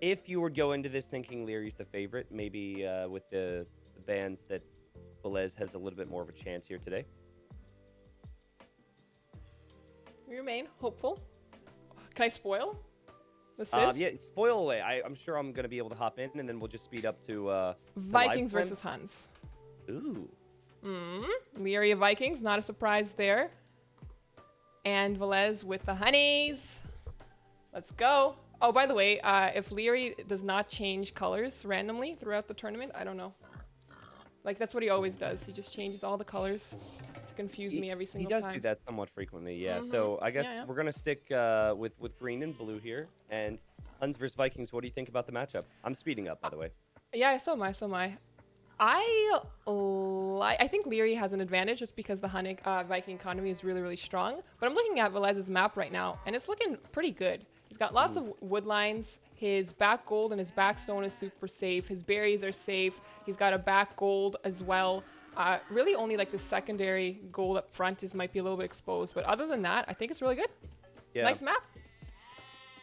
if you would go into this thinking Lierey's the favorite, maybe with the bands that Villese has a little bit more of a chance here today. We remain hopeful. Can I spoil the Civs? Yeah, spoil away. I'm sure I'm going to be able to hop in, and then we'll just speed up to Vikings the live versus Huns. Ooh. Liereyy Vikings, not a surprise there. And Villese with the Honeys. Let's go. Oh, by the way, if Liereyy does not change colors randomly throughout the tournament, I don't know. Like, that's what he always does. He just changes all the colors to confuse me every single time. He does do that somewhat frequently, yeah. So I guess we're going to stick with green and blue here. And Huns versus Vikings, what do you think about the matchup? I'm speeding up, by the way. Yeah, so am I. I think Liereyy has an advantage just because the Viking economy is really, really strong. But I'm looking at Vilese's map right now, and it's looking pretty good. He's got lots of wood lines. His back gold and his back stone is super safe. His berries are safe. He's got a back gold as well. Really only like the secondary gold up front might be a little bit exposed. But other than that, I think it's really good. Yeah. Nice map.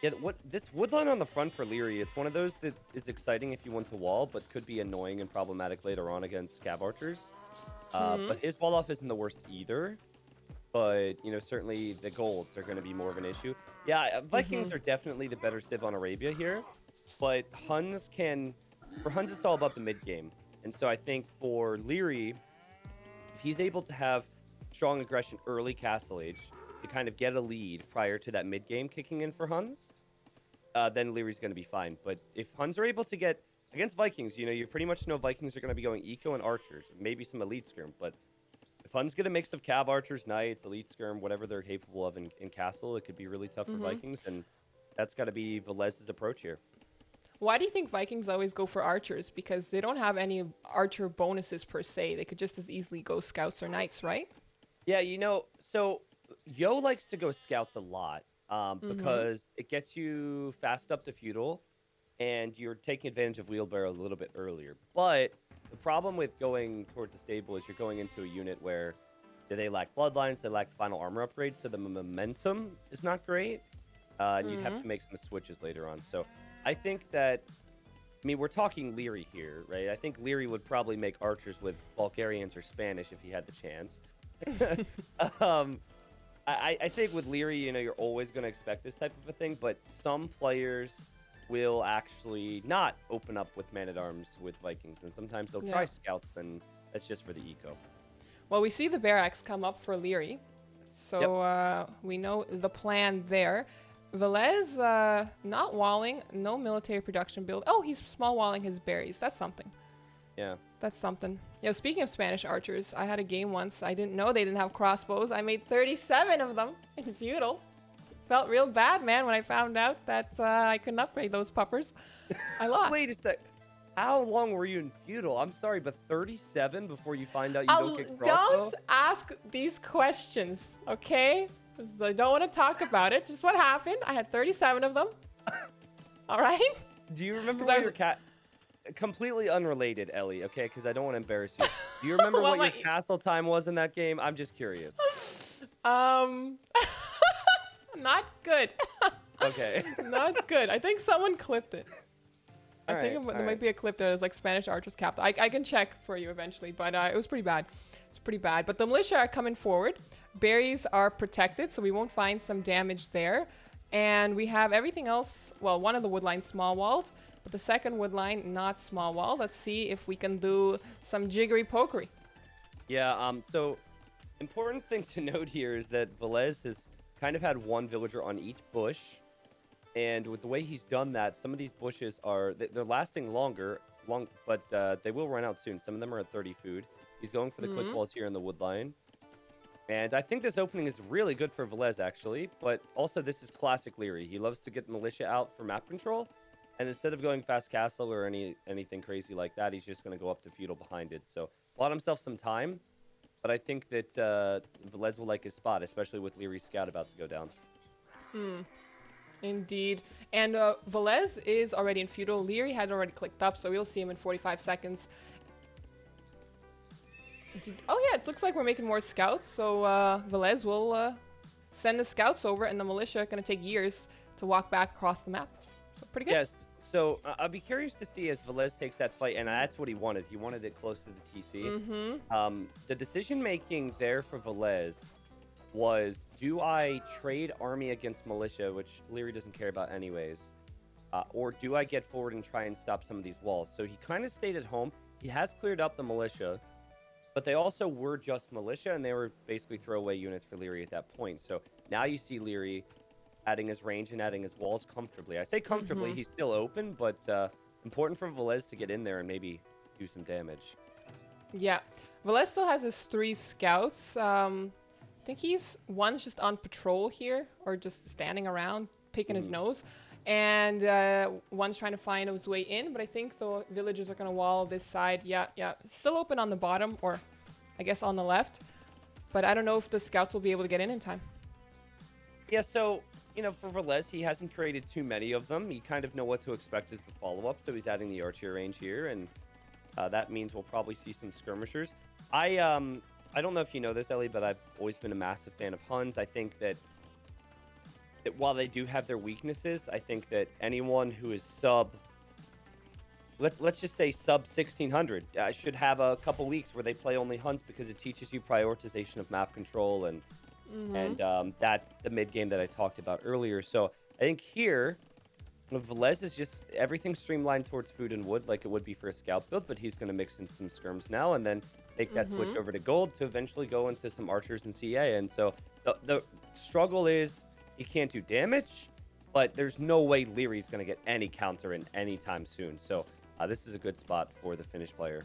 Yeah, this woodline on the front for Liereyy, it's one of those that is exciting if you want to wall, but could be annoying and problematic later on against scav archers. But his wall off isn't the worst either. But, you know, certainly the golds are going to be more of an issue. Yeah, Vikings are definitely the better civ on Arabia here. But for Huns, it's all about the mid game. And so I think for Liereyy, if he's able to have strong aggression early Castle Age to kind of get a lead prior to that mid game kicking in for Huns, then Lierey's going to be fine. But if Huns are able to get against Vikings, you know, you pretty much know Vikings are going to be going eco and archers, maybe some elite skirm. But if Huns get a mix of cav archers, knights, elite skirm, whatever they're capable of in castle, it could be really tough for Vikings. And that's got to be Vilese's approach here. Why do you think Vikings always go for archers? Because they don't have any archer bonuses per se. They could just as easily go scouts or knights, right? Yeah, you know, so Yo likes to go scouts a lot because it gets you fast up to feudal and you're taking advantage of wheelbarrow a little bit earlier. But the problem with going towards the stable is you're going into a unit where they lack bloodlines, they lack the final armor upgrade, so the momentum is not great. And you'd have to make some switches later on. So I think that, I mean, we're talking Liereyy here, right? I think Liereyy would probably make archers with Bulgarians or Spanish if he had the chance. I think with Liereyy, you know, you're always going to expect this type of a thing, but some players will actually not open up with man-at-arms with Vikings, and sometimes they'll try scouts, and that's just for the eco. Well, we see the barracks come up for Liereyy, so we know the plan there. Villese, not walling, no military production build. Oh, he's small walling his berries. That's something. Yeah. That's something. You know, speaking of Spanish archers, I had a game once. I didn't know they didn't have crossbows. I made 37 of them in feudal. Felt real bad, man, when I found out that I couldn't upgrade those puppers. I lost. Wait a sec. How long were you in feudal? I'm sorry, but 37 before you find out you don't get crossbow? Don't ask these questions, okay? 'Cause I don't want to talk about it. Just what happened. I had 37 of them. All right? Do you remember what your cat... Completely unrelated, Ellie, okay? Because I don't want to embarrass you. Do you remember what your castle time was in that game? I'm just curious. Not good. Okay. Not good. I think someone clipped it. I think there might be a clip that is like Spanish archers capped. I can check for you eventually, but it was pretty bad. It's pretty bad. But the militia are coming forward. Berries are protected, so we won't find some damage there. And we have everything else. Well, one of the wood lines small walled, but the second wood line not small wall. Let's see if we can do some jiggery pokery. Yeah, so important thing to note here is that Villese has kind of had one villager on each bush. And with the way he's done that, some of these bushes they're lasting longer, but they will run out soon. Some of them are at 30 food. He's going for the click walls here in the wood line. And I think this opening is really good for Villese, actually. But also, this is classic Liereyy. He loves to get militia out for map control. And instead of going fast castle or anything crazy like that, he's just going to go up to feudal behind it. So, bought himself some time. But I think that Villese will like his spot, especially with Lierey's scout about to go down. Indeed. And Villese is already in feudal. Liereyy had already clicked up, so we'll see him in 45 seconds. Oh yeah, it looks like we're making more scouts, so Villese will send the scouts over, and the militia are going to take years to walk back across the map. So pretty good. Yes. So I'll be curious to see as Villese takes that fight, and that's what he wanted. He wanted it close to the TC. The decision making there for Villese was, do I trade army against militia, which Liereyy doesn't care about anyways, or do I get forward and try and stop some of these walls? So he kind of stayed at home. He has cleared up the militia, but they also were just militia, and they were basically throwaway units for Liereyy at that point. So now you see Liereyy adding his range and adding his walls comfortably. I say comfortably, he's still open, but important for Villese to get in there and maybe do some damage. Yeah. Villese still has his 3 scouts. I think one's just on patrol here, or just standing around, picking his nose. And one's trying to find his way in, but I think the villagers are going to wall this side. Yeah. Still open on the bottom, or I guess on the left. But I don't know if the scouts will be able to get in time. Yeah, so, for Villese, he hasn't created too many of them. You kind of know what to expect as the follow-up, so he's adding the archer range here, and that means we'll probably see some skirmishers. I don't know if you know this, Ellie, but I've always been a massive fan of Huns. I think that while they do have their weaknesses, I think that anyone who is let's just say sub 1600 should have a couple weeks where they play only Huns, because it teaches you prioritization of map control, and that's the mid game that I talked about earlier. So I think here Villese is just everything streamlined towards food and wood, like it would be for a scout build, but he's going to mix in some skirms now and then make that switch over to gold to eventually go into some archers and CA. And so the struggle is he can't do damage, but there's no way Lierey's going to get any counter in anytime soon. So this is a good spot for the Finnish player.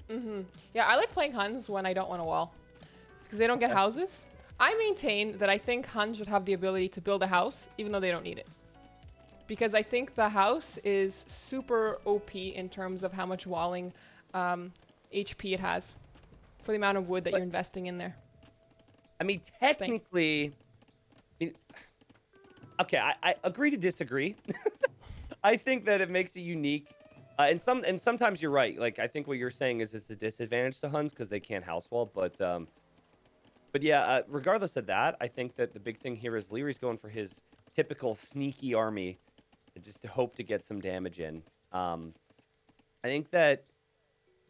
Yeah, I like playing Huns when I don't want a wall, because they don't get houses. I maintain that I think Huns should have the ability to build a house, even though they don't need it. Because I think the house is super OP in terms of how much walling HP it has for the amount of wood that you're investing in there. I mean, technically... Okay, I agree to disagree. I think that it makes it unique. And sometimes you're right. Like, I think what you're saying is it's a disadvantage to Huns because they can't house wall. But yeah, regardless of that, I think that the big thing here is Lierey's going for his typical sneaky army just to hope to get some damage in. I think that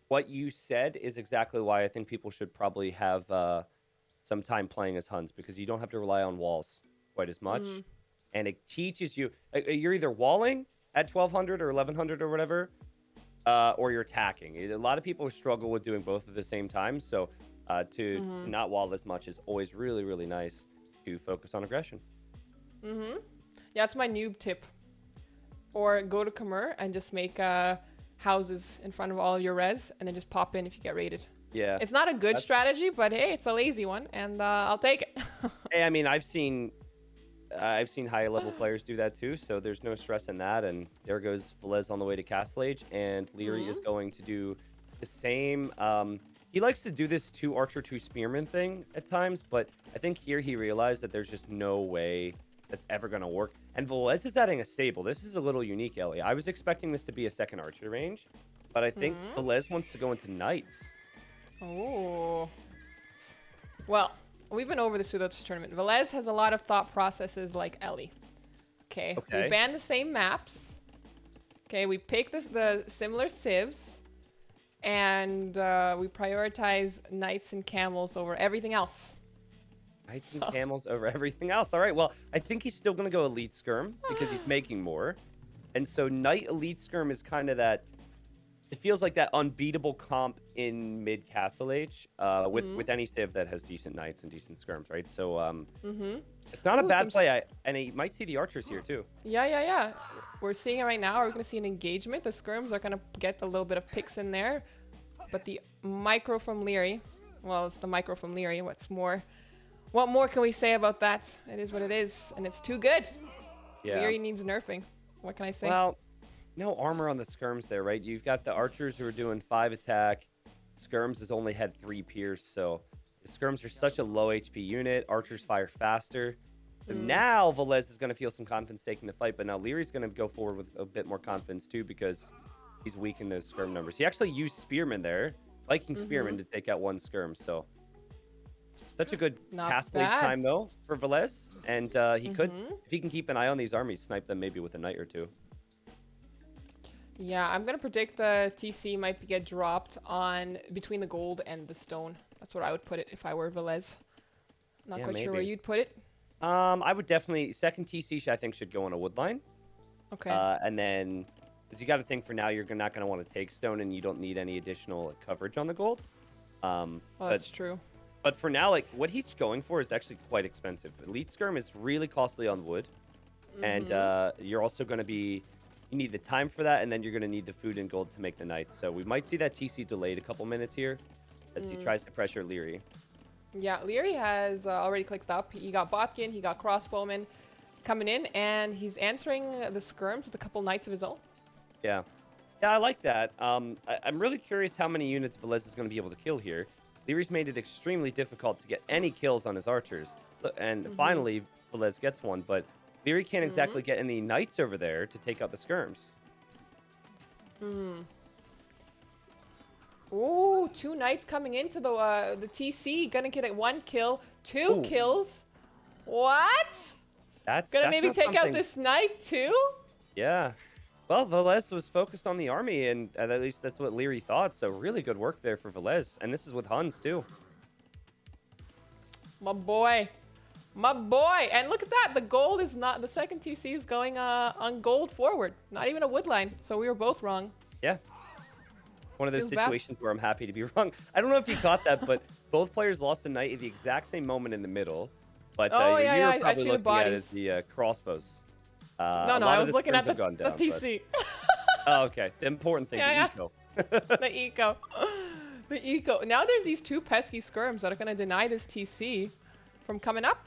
what you said is exactly why I think people should probably have some time playing as Huns, because you don't have to rely on walls quite as much. And it teaches you, you're either walling at 1200 or 1100 or whatever, or you're attacking. A lot of people struggle with doing both at the same time. So to not wall as much is always really, really nice to focus on aggression. Yeah, that's my noob tip. Or go to Khmer and just make houses in front of all of your res, and then just pop in if you get raided. Yeah. It's not a good strategy, but hey, it's a lazy one, and I'll take it. Hey, I mean, I've seen higher level players do that too, so there's no stress in that. And there goes Villese on the way to Castle Age, and Liereyy is going to do the same. He likes to do this 2 archer 2 spearman thing at times, but I think here he realized that there's just no way that's ever going to work. And Villese is adding a stable. This is a little unique, Ellie. I was expecting this to be a second archer range, but I think Villese wants to go into knights. Oh. Well, we've been over this throughout this tournament. Villese has a lot of thought processes like Ellie. Okay. We ban the same maps. Okay, we pick the similar civs. And we prioritize knights and camels over everything else. Knights and camels over everything else. All right, well, I think he's still going to go elite skirm because he's making more. And so knight elite skirm is kind of that... It feels like that unbeatable comp in mid Castle Age with any civ that has decent knights and decent skirms, right? So it's not a bad play. And he might see the archers here too. Yeah. We're seeing it right now. We're going to see an engagement. The skirms are going to get a little bit of picks in there. But the micro from Liereyy, well, it's the micro from Liereyy. What more can we say about that? It is what it is, and it's too good. Yeah. Liereyy needs nerfing. What can I say? Well, no armor on the skirms there, right? You've got the archers who are doing 5 attack. Skirms has only had 3 pierce, so the skirms are such a low HP unit. Archers fire faster. So now Villese is going to feel some confidence taking the fight, but now Lierey's going to go forward with a bit more confidence too, because he's weak in those skirm numbers. He actually used Spearman there, Viking Spearman, to take out 1 skirm. So such a good Castle Age time though for Villese, and he could, if he can keep an eye on these armies, snipe them maybe with a knight or 2. Yeah, I'm gonna predict the TC might get dropped on between the gold and the stone. That's what I would put it if I were Villese. Not Yeah, quite sure where maybe. you'd put it. I would definitely second TC. I think should go on a wood line. Okay. And then, because you got to think for now, you're not going to want to take stone, and you don't need any additional coverage on the gold. Well, But that's true. but for now, like what he's going for is actually quite expensive. Elite Skirm is really costly on wood, and you're also going to be you need the time for that, and then you're going to need the food and gold to make the knights. So we might see that TC delayed a couple minutes here as he tries to pressure Liereyy. Yeah, Liereyy has already clicked up. He got Botkin, he got Crossbowman coming in, and he's answering the skirms with a couple knights of his own. Yeah. Yeah, I like that. I'm really curious how many units Villese is going to be able to kill here. Lierey's made it extremely difficult to get any kills on his archers. And finally, Villese gets one, but Liereyy can't exactly get any knights over there to take out the skirms. Ooh, 2 knights coming into the TC. Gonna get it 1 kill, 2 kills. What? That's gonna maybe not take out something- this knight too? Yeah. Well, Villese was focused on the army, and at least that's what Liereyy thought. So really good work there for Villese, and this is with Huns too. My boy. My boy. And look at that. The gold is not, the second TC is going on gold forward. Not even a wood line. So we were both wrong. Yeah. One of those Feels bad. situations where I'm happy to be wrong. I don't know if you caught that, but both players lost a knight at the exact same moment in the middle. But Oh, you yeah, were I probably see the looking at bodies. is the crossbows. No, a I lot of was the looking at skirms the, have gone down, the but- TC. Oh, okay. The important thing, Yeah, the eco. The eco. The eco. Now there's these 2 pesky skirms that are going to deny this TC from coming up.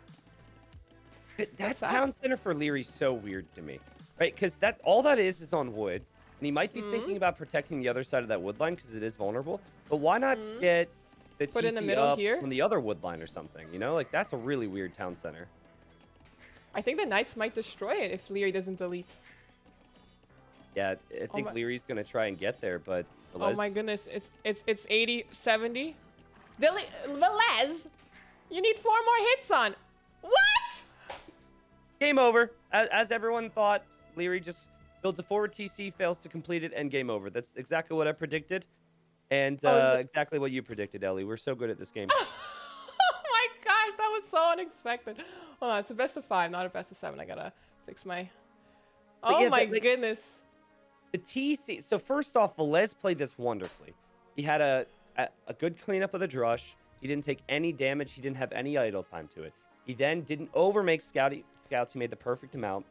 That town center for Lierey's so weird to me, right? Because all that is on wood, and he might be thinking about protecting the other side of that wood line because it is vulnerable. But why not get the Put TC in the middle up here? on the other wood line or something? You know, like that's a really weird town center. I think the knights might destroy it if Liereyy doesn't delete. Yeah, I think Lierey's gonna try and get there, but Oh my goodness, it's 80, 70. Villese, you need 4 more hits on. What? Game over. As everyone thought, Liereyy just builds a forward TC, fails to complete it, and game over. That's exactly what I predicted, and exactly what you predicted, Ellie. We're so good at this game. Oh my gosh, that was so unexpected. Hold on, it's a best of 5, not a best of 7. I gotta fix my. Oh yeah, my goodness. The TC. So first off, Villese played this wonderfully. He had a good cleanup of the drush. He didn't take any damage. He didn't have any idle time to it. He then didn't overmake scouts. He made the perfect amount.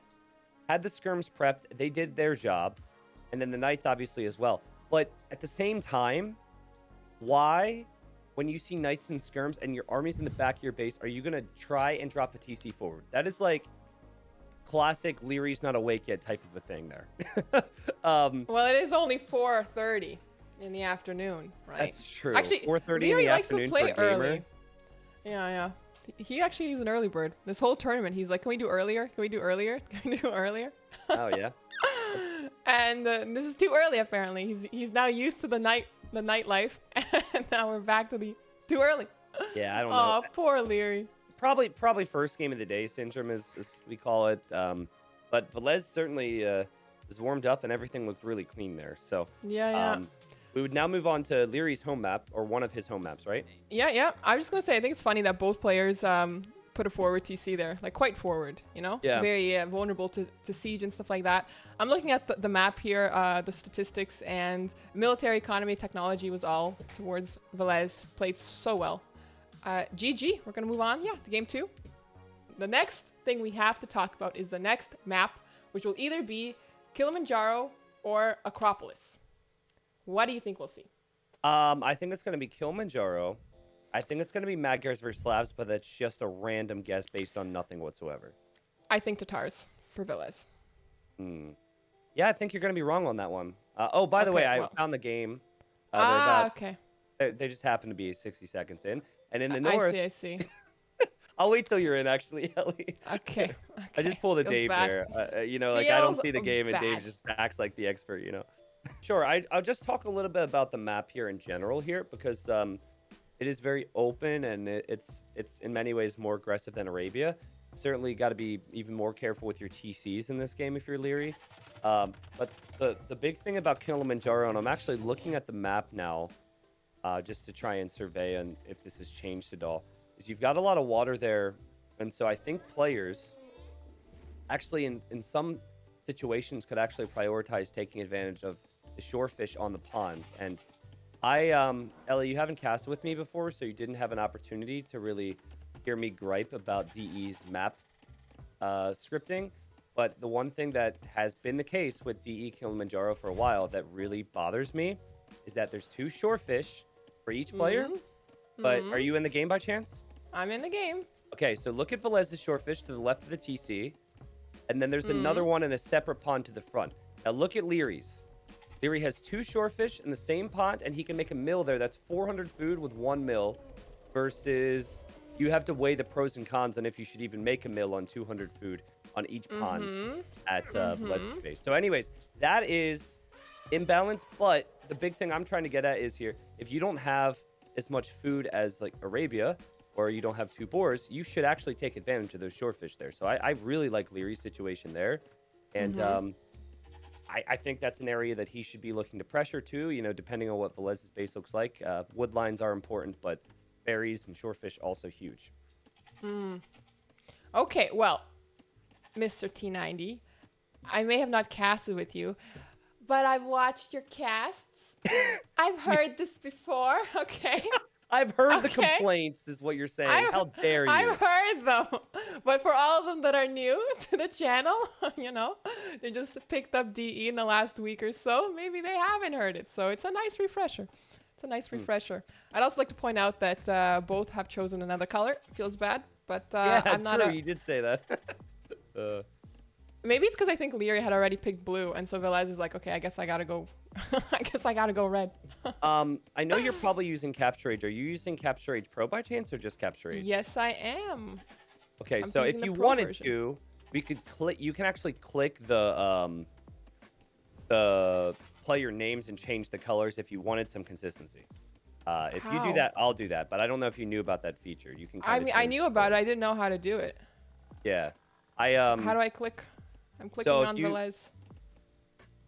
Had the skirms prepped. They did their job. And then the knights, obviously, as well. But at the same time, why, when you see knights and skirms and your army's in the back of your base, are you going to try and drop a TC forward? That is like classic Lierey's not awake yet type of a thing there. Well, it is only 4:30 in the afternoon, right? That's true. Actually, 4:30 in Liereyy the likes to afternoon play for a gamer. early. Yeah. He actually is an early bird. This whole tournament, he's like, can we do earlier? Can we do earlier? Can we do earlier? Oh, yeah. And this is too early, apparently. He's now used to the nightlife, and now we're back to the too early. Yeah, I don't know. Oh, poor Liereyy. Probably first game of the day syndrome, as we call it. But Villese certainly is warmed up, and everything looked really clean there. So Yeah. we would now move on to Lierey's home map, or one of his home maps, right? Yeah. I was just gonna say, I think it's funny that both players put a forward TC there, like quite forward, you know? Yeah. Very vulnerable to siege and stuff like that. I'm looking at the map here, the statistics, and military economy technology was all towards Villese. Played so well. GG, we're gonna move on, to game 2. The next thing we have to talk about is the next map, which will either be Kilimanjaro or Acropolis. What do you think we'll see? I think it's going to be Kilimanjaro. I think it's going to be Magyars versus Slavs, but that's just a random guess based on nothing whatsoever. I think Tatars for Villese. Yeah, I think you're going to be wrong on that one. Oh, by the way, I found the game. Okay. They just happen to be 60 seconds in. And in the north... I see. I'll wait till you're in, actually, Ellie. Okay. I just pulled a Feels Dave bad. there. You know, like I don't Feels see the game, and Dave bad. just acts like the expert, you know. Sure, I'll just talk a little bit about the map here in general here, because it is very open, and it's in many ways more aggressive than Arabia. Certainly got to be even more careful with your TCs in this game if you're Liereyy. But the big thing about Kilimanjaro, and I'm actually looking at the map now, just to try and survey and if this has changed at all, is you've got a lot of water there, and so I think players actually in some situations could actually prioritize taking advantage of the shore fish on the ponds. And Ellie, you haven't casted with me before, so you didn't have an opportunity to really hear me gripe about DE's map scripting. But the one thing that has been the case with DE Kilimanjaro for a while that really bothers me is that there's 2 shore fish for each player. But are you in the game by chance? I'm in the game. Okay, so look at Villese's shorefish to the left of the TC. And then there's another one in a separate pond to the front. Now look at Lierey's. Liereyy has 2 shorefish in the same pond, and he can make a mill there. That's 400 food with 1 mill, versus you have to weigh the pros and cons on if you should even make a mill on 200 food on each pond at Villese's base. So anyways, that is imbalance. But the big thing I'm trying to get at is here, if you don't have as much food as like Arabia, or you don't have 2 boars, you should actually take advantage of those shorefish there. So I really like Lierey's situation there. And I think that's an area that he should be looking to pressure too, you know, depending on what Villese's base looks like. Wood lines are important, but berries and shorefish also huge. Okay, well, Mr. T90, I may have not casted with you, but I've watched your casts. I've heard this before, okay? I've heard the complaints, is what you're saying. How dare you? I've heard them. But for all of them that are new to the channel, you know, they just picked up DE in the last week or so. Maybe they haven't heard it. So it's a nice refresher. It's a nice refresher. I'd also like to point out that both have chosen another color. Feels bad, but yeah, I'm not true. You did say that. Maybe it's because I think Liereyy had already picked blue, and so Villese is like, okay, I guess I gotta go. I guess I gotta go red. I know you're probably using Capture Age. Are you using Capture Age Pro by chance, or just Capture Age? Yes, I am. Okay, so if you wanted to, we could click. You can actually click the player names and change the colors if you wanted some consistency. If you do that, I'll do that. But I don't know if you knew about that feature. You can. I knew about it. I didn't know how to do it. Yeah, How do I click? I'm clicking on Villese.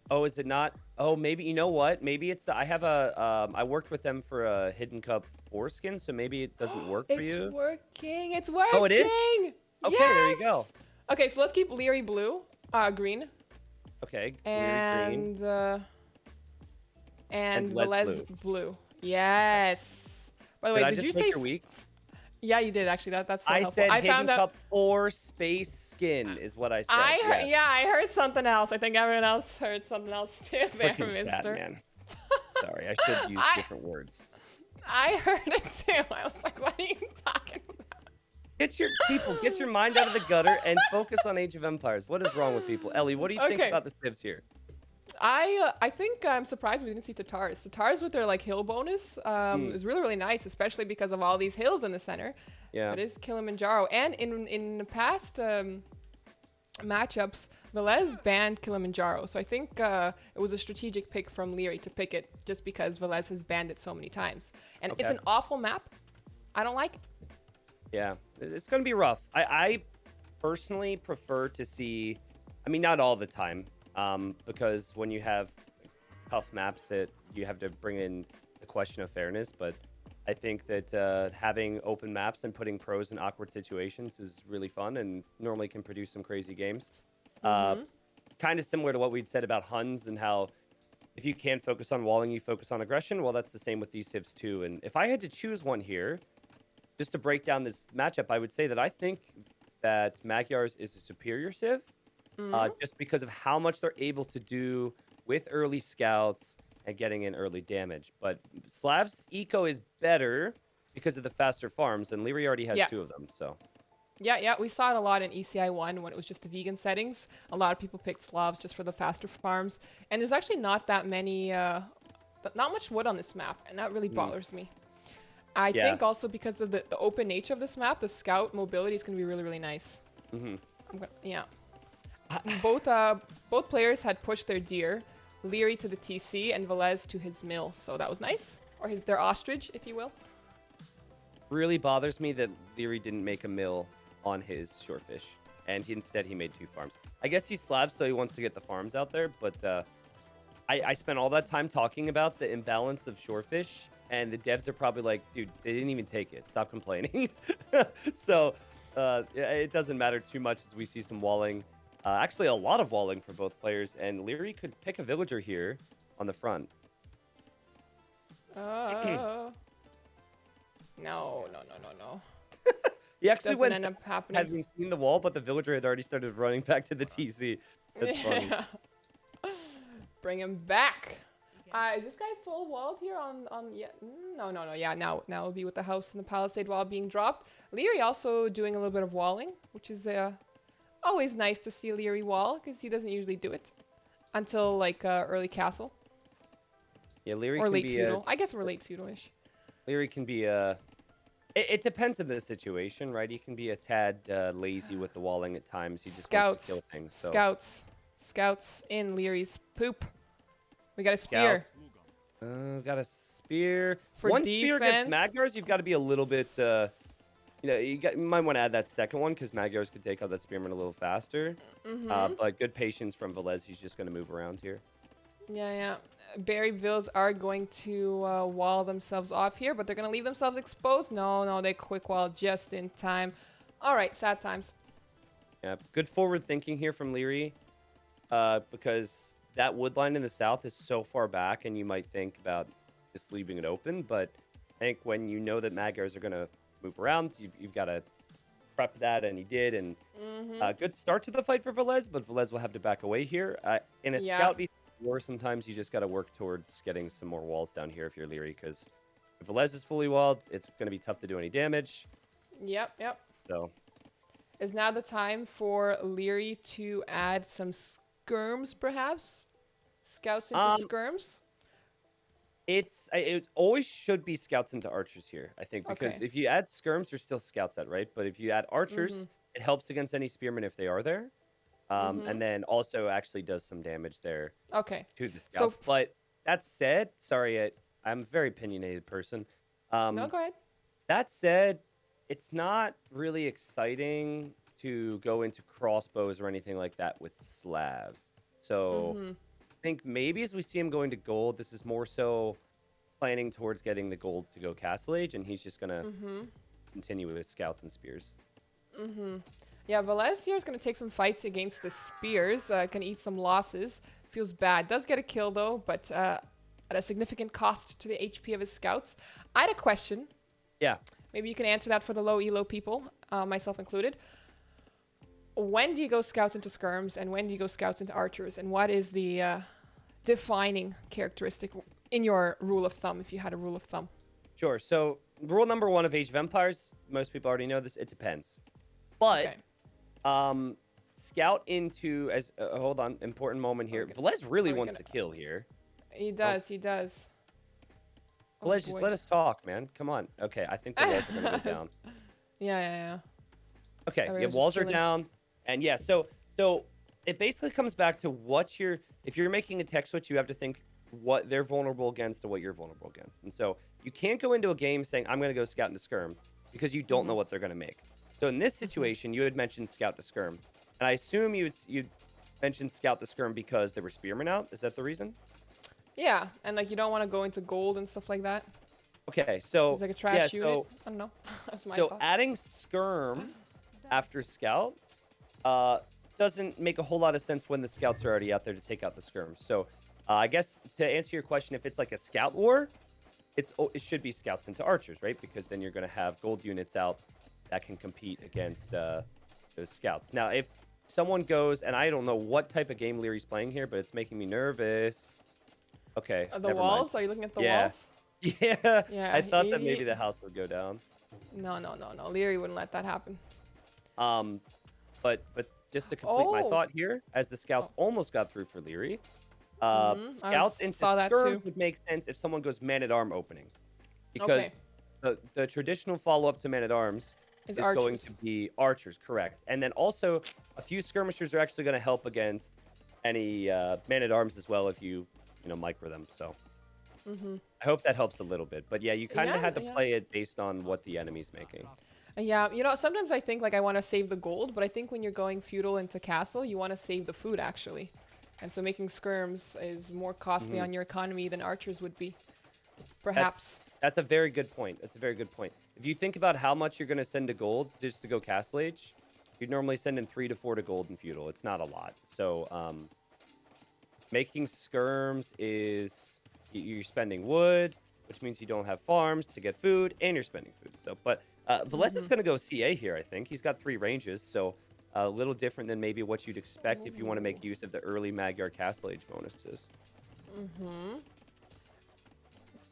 Oh, is it not? Oh, maybe, you know what? Maybe it's, I have a, I worked with them for a Hidden Cup foreskin, so maybe it doesn't work for you. It's working. It's working. Oh, it is? Okay, yes! there you go. Okay, so let's keep Liereyy blue, green. Okay, and green. And Villese blue. Yes. By the way, did you say your week? Yeah, you did actually. That's so helpful. Said Hidden Cup 4 space skin is what I said. I heard, I heard something else. I think everyone else heard something else too. There, mister. Man. Sorry, I should use different words. I heard it too. I was like, what are you talking about? Get your mind out of the gutter and focus on Age of Empires. What is wrong with people? Ellie, what do you think about the civs here? I think I'm surprised we didn't see Tatars. Tatars with their like hill bonus is really, really nice, especially because of all these hills in the center. Yeah. It is Kilimanjaro. And in the past matchups, Villese banned Kilimanjaro. So I think it was a strategic pick from Liereyy to pick it just because Villese has banned it so many times. And it's an awful map. I don't like it. Yeah, it's going to be rough. I personally prefer to see, I mean, not all the time. Because when you have tough maps, you have to bring in the question of fairness. But I think that having open maps and putting pros in awkward situations is really fun and normally can produce some crazy games. Kind of similar to what we'd said about Huns and how if you can't focus on walling, you focus on aggression. Well, that's the same with these civs too. And if I had to choose one here, just to break down this matchup, I would say that I think that Magyar's is a superior civ. Just because of how much they're able to do with early scouts and getting in early damage. But Slav's eco is better because of the faster farms, and Liereyy already has 2 of them. So yeah, we saw it a lot in ECI 1 when it was just the vegan settings. A lot of people picked Slavs just for the faster farms, and there's actually not that many, not much wood on this map, and that really bothers me. I think also because of the open nature of this map, the scout mobility is going to be really, really nice. Both players had pushed their deer, Liereyy to the TC and Villese to his mill, so that was nice, or their ostrich, if you will. Really bothers me that Liereyy didn't make a mill on his shorefish. and instead he made 2 farms. I guess he's Slav, so he wants to get the farms out there, but I spent all that time talking about the imbalance of shorefish, and the devs are probably like, dude, they didn't even take it. Stop complaining. So yeah, it doesn't matter too much as we see some walling. Actually, a lot of walling for both players, and Liereyy could pick a villager here on the front. No, no, no, no, no. He actually Doesn't went end up happening. having seen the wall, but the villager had already started running back to the TC. That's funny. Yeah. Bring him back. Is this guy full walled here on yeah? No, no, no. Yeah, now it'll be with the house and the palisade wall being dropped. Liereyy also doing a little bit of walling, which is always nice to see Liereyy wall because he doesn't usually do it until like early castle. Yeah, Liereyy or can late be feudal. I guess we're late feudal-ish. Liereyy can be it depends on the situation, right? He can be a tad lazy with the walling at times. He just wants to kill things. So. Scouts in Lierey's poop. We got a spear. Got a spear. For one spear against defense. Magyars, you've got to be a little bit. You know, you might want to add that second one because Magyars could take out that spearman a little faster. But good patience from Villese. He's just going to move around here. Yeah, yeah. Villese are going to wall themselves off here, but they're going to leave themselves exposed. No, they quick wall just in time. All right, sad times. Yeah, good forward thinking here from Liereyy, because that wood line in the south is so far back, and you might think about just leaving it open. But I think when you know that Magyars are going to move around, you've got to prep that, and he did. And good start to the fight for Villese, but Villese will have to back away here. In a scout v war, sometimes you just got to work towards getting some more walls down here if you're Liereyy, because if Villese is fully walled, it's going to be tough to do any damage. Yep. So. Is now the time for Liereyy to add some skirms, perhaps? Scouts into skirms? It always should be scouts into archers here, I think, because if you add skirms, there's still scouts at, right? But if you add archers, it helps against any spearmen if they are there. And then also actually does some damage there to the scouts. But that said, sorry, I'm a very opinionated person. No, go ahead. That said, it's not really exciting to go into crossbows or anything like that with Slavs. So I think maybe as we see him going to gold, this is more so planning towards getting the gold to go Castle Age, and he's just going to continue with his scouts and spears. Yeah, Villese here is going to take some fights against the spears. Can eat some losses. Feels bad. Does get a kill, though, but at a significant cost to the HP of his scouts. I had a question. Yeah. Maybe you can answer that for the low elo people, myself included. When do you go scouts into skirms, and when do you go scouts into archers? And what is the defining characteristic in your rule of thumb, if you had a rule of thumb? Sure. So rule number 1 of Age of Empires, most people already know this, it depends. But scout into, as hold on, important moment here. Villese really wants to kill here. He does, he does. Villese, just let us talk, man. Come on. Okay, I think the walls are going to go down. Yeah. Okay, walls are down. And yeah, so it basically comes back to if you're making a tech switch, you have to think what they're vulnerable against and what you're vulnerable against. And so you can't go into a game saying, I'm going to go scout into skirm, because you don't know what they're going to make. So in this situation, you had mentioned scout to skirm. And I assume you'd mentioned scout to skirm because there were spearmen out. Is that the reason? Yeah, and like you don't want to go into gold and stuff like that. Okay, so it's like a trash unit. I don't know. That's my thought. Adding skirm after scout doesn't make a whole lot of sense when the scouts are already out there to take out the skirms. So I guess to answer your question, if it's like a scout war, it should be scouts into archers, right? Because then you're going to have gold units out that can compete against those scouts. Now, if someone goes, and I don't know what type of game Lierey's playing here, but it's making me nervous. Okay, the walls? Are you looking at the walls? Yeah. I thought that maybe the house would go down. No. Liereyy wouldn't let that happen. But just to complete my thought here, as the scouts almost got through for Liereyy, scouts into skirms would make sense if someone goes man-at-arm opening. Because the traditional follow-up to man-at-arms is going to be archers, correct. And then also, a few skirmishers are actually going to help against any man-at-arms as well if you micro them. So I hope that helps a little bit. But yeah, you kind of had to play it based on what the enemy's making. Yeah, you know, sometimes I think like I want to save the gold, but I think when you're going feudal into castle, you want to save the food actually. And so making skirms is more costly Hmm. on your economy than archers would be, That's perhaps. that's a very good point. That's a very good point. If you think about how much you're going to send to gold just to go Castle Age, you'd normally send in 3 to 4 to gold in feudal. It's not a lot. So making skirms is you're spending wood, which means you don't have farms to get food, and you're spending food. So, but Villese is Mm-hmm. going to go CA here. I think he's got 3 ranges, so a little different than maybe what you'd expect if you want to Ooh. make use of the early Magyar Castle Age bonuses. Mm-hmm.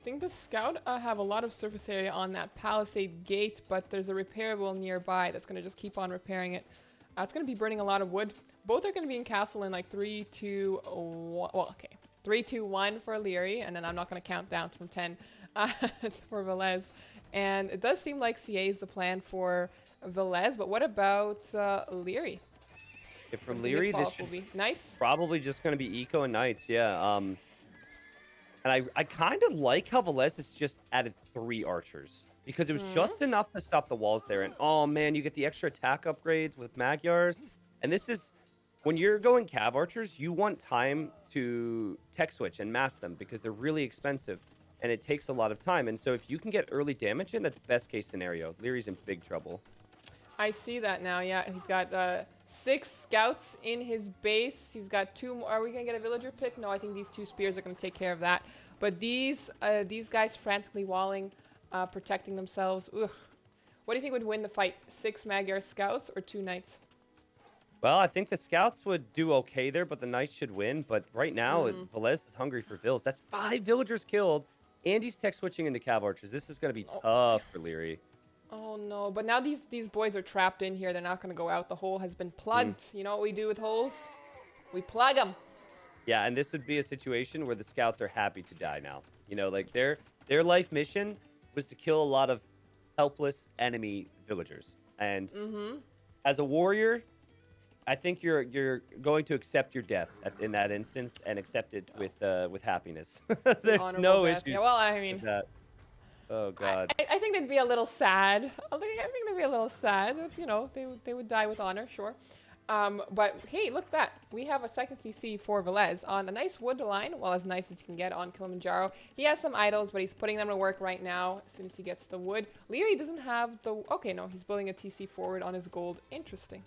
I think the scout have a lot of surface area on that palisade gate, but there's a repairable nearby that's going to just keep on repairing it. It's going to be burning a lot of wood. Both are going to be in castle in like 3, 2, 1. Well, okay. 3, 2, 1 for Liereyy, and then I'm not going to count down from 10 for Villese. And it does seem like CA is the plan for Villese, but what about Liereyy? If What do from you think his Leary, this follow-up should will be? Knights? probably just going to be eco and knights. Yeah. And I kind of like how Velez has just added 3 archers because it was Mm. just enough to stop the walls there. And oh man, you get the extra attack upgrades with Magyars. And this is when you're going Cav archers, you want time to tech switch and mass them because they're really expensive and it takes a lot of time. And so if you can get early damage in, that's best case scenario. Leary's in big trouble. I see that now. Yeah, he's got 6 scouts in his base. He's got 2 more. Are we gonna get a villager pick? No, I think these 2 spears are gonna take care of that. But these guys frantically walling, protecting themselves. Ugh. What do you think would win the fight? 6 Magyar scouts or 2 knights? Well, I think the scouts would do okay there, but the knights should win. But right now, Mm. Velez is hungry for vills. That's 5 villagers killed. And he's tech switching into cav archers. This is going to be Oh, tough for Liereyy. oh no! But now these boys are trapped in here. They're not gonna go out. The hole has been Mm. plugged. You know what we do with holes? We plug them. Yeah, and this would be a situation where the scouts are happy to die now. You know, like their life mission was to kill a lot of helpless enemy villagers. And Mm-hmm. as a warrior, I think you're going to accept your death in that instance and accept it with happiness. The There's honorable no death. issues Yeah. Well, I with mean. that. Oh I, God. I think they'd be a little sad. I think they'd be a little sad. You know, they would die with honor, sure. But hey, look at that. We have a second TC for Velez on a nice wood line, well, as nice as you can get on Kilimanjaro. He has some idols, but he's putting them to work right now as soon as he gets the wood. Liereyy doesn't have the... Okay, no, he's building a TC forward on his gold. Interesting.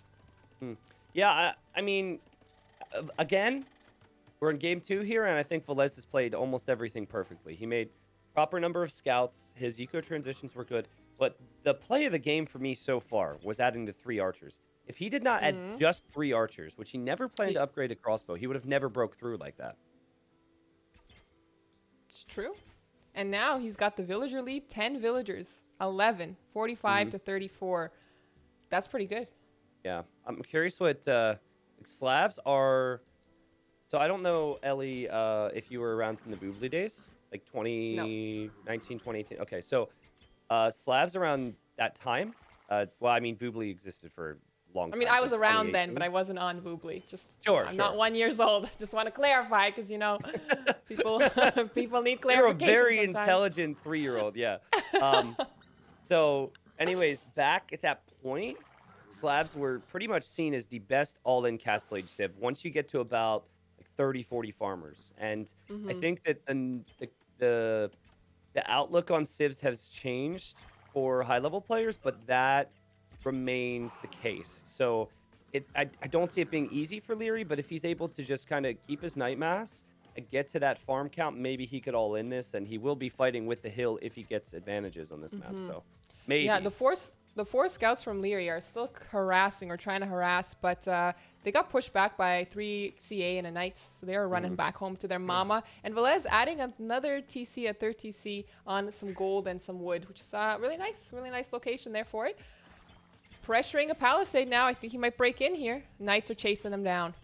Hmm. Yeah, I mean, again, we're in game 2 here, and I think Velez has played almost everything perfectly. He made proper number of scouts. His eco transitions were good. But the play of the game for me so far was adding the 3 archers. If he did not add Mm, just 3 archers, which he never planned he, to upgrade a crossbow, he would have never broke through like that. it's true. And now he's got the villager lead. 10 villagers. 11. 45 Hmm. to 34. That's pretty good. Yeah, I'm curious what Slavs are. So I don't know, Ellie, if you were around in the Boobly days, like No. 2019, 2018. Okay, so Slavs around that time. Well, I mean, Boobly existed for a long I mean, time, I but was around then, but 2018. I wasn't on Voobly. Just, Sure, I'm sure. not 1 year old. Just want to clarify, because you know, people people need You're a clarification very sometimes. intelligent 3-year-old, yeah. Um, so, anyways, back at that point, Slavs were pretty much seen as the best all-in Castle Age civ once you get to about like 30, 40 farmers. And I Hmm. think that the the outlook on civs has changed for high-level players, but that remains the case. So I don't see it being easy for Liereyy, but if he's able to just kind of keep his night mass and get to that farm count, maybe he could all in this, and he will be fighting with the hill if he gets advantages on this map. Hmm. So Yeah, maybe. the four scouts from Liereyy are still harassing or trying to harass, but they got pushed back by 3 CA and a knight, so they are running Mhm. back home to their mama. And Velez adding another TC, a third TC on some gold and some wood, which is really nice location there for it. Pressuring a palisade now. I think he might break in here. Knights are chasing them down.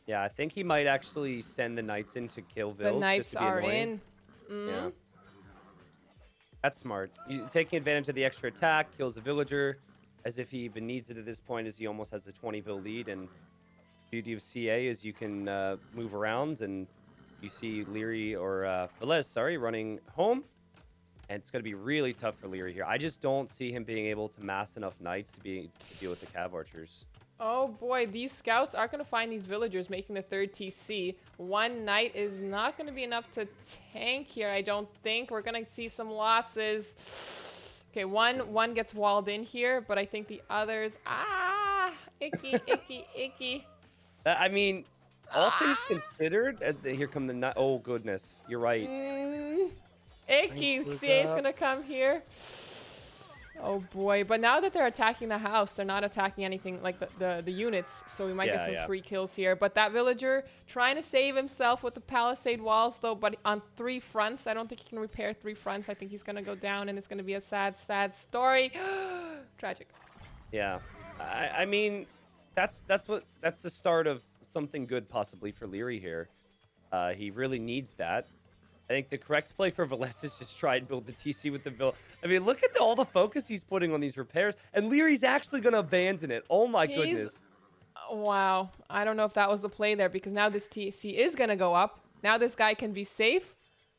Yeah, I think he might actually send the knights in to kill The Vills just knights to be are annoying. in. Yeah, Mm. that's smart. Taking advantage of the extra attack, kills a villager, as if he even needs it at this point, as he almost has a 20 vill lead. And beauty of CA is you can move around, and you see Liereyy or Velez, sorry, running home. And it's going to be really tough for Liereyy here. I just don't see him being able to mass enough knights to deal with the cav archers. Oh boy, these scouts are going to find these villagers making the third TC. One knight is not going to be enough to tank here, I don't think. We're going to see some losses. Okay, one gets walled in here, but I think the others... Ah! Icky, icky, icky. I mean, all things considered, here come the... Oh, goodness. You're right. Icky. CA is going to come here. Oh boy, but now that they're attacking the house, they're not attacking anything like the units, so we might get some free kills here. But that villager trying to save himself with the palisade walls though, but on 3 fronts. I don't think he can repair 3 fronts. I think he's gonna go down and it's gonna be a sad, sad story. Tragic. Yeah, I mean, that's the start of something good possibly for Liereyy here. He really needs that. I think the correct play for Villese is just try and build the TC with the build. I mean, look at all the focus he's putting on these repairs. And Lierey's actually going to abandon it. Oh, my goodness. Wow. I don't know if that was the play there because now this TC is going to go up. Now this guy can be safe.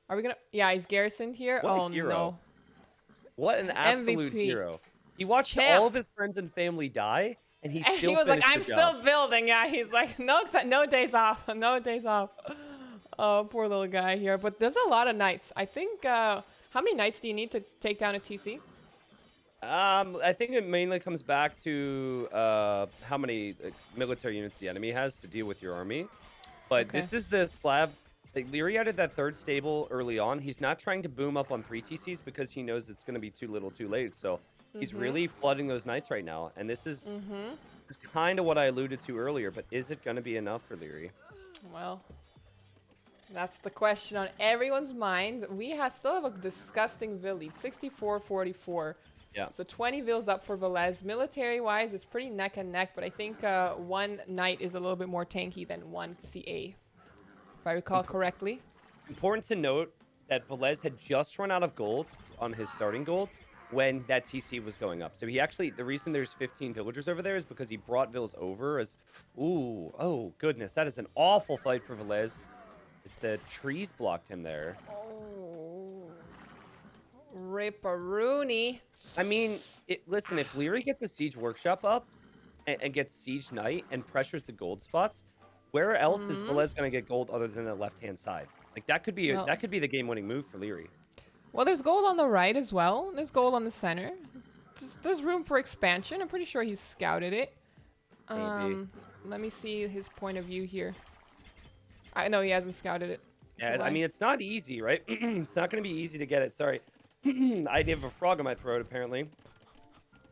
Are we going to... Yeah, he's garrisoned here. What a hero. No. What an absolute MVP. Hero. He watched all of his friends and family die, and he still was like, I'm the job. still building. Yeah, he's like, no days off. No days off. Oh, poor little guy here. But there's a lot of knights. I think, how many knights do you need to take down a TC? I think it mainly comes back to how many military units the enemy has to deal with your army. But this is the Slav. Like, Liereyy added that 3rd stable early on. He's not trying to boom up on 3 TCs because he knows it's going to be too little too late. So he's really flooding those knights right now. And this is kind of what I alluded to earlier. But is it going to be enough for Liereyy? Well... That's the question on everyone's mind. We still have a disgusting Vill lead, 64-44. Yeah. So 20 Vills up for Villese. Military-wise, it's pretty neck and neck, but I think one knight is a little bit more tanky than one CA, if I recall correctly. Important to note that Villese had just run out of gold on his starting gold when that TC was going up. So he actually, the reason there's 15 villagers over there is because he brought Vills over as, oh goodness, that is an awful fight for Villese. The trees blocked him there. Oh, Ripperoonie. I mean, listen, if Liereyy gets a siege workshop up and gets siege knight and pressures the gold spots, where else is Villese going to get gold other than the left-hand side? Like that could be that could be the game-winning move for Liereyy. Well, there's gold on the right as well. There's gold on the center. There's room for expansion. I'm pretty sure he's scouted it. Maybe. Let me see his point of view here. I know he hasn't scouted it. Yeah, I mean, it's not easy, right? It's not going to be easy to get it. Sorry. I have a frog in my throat, apparently.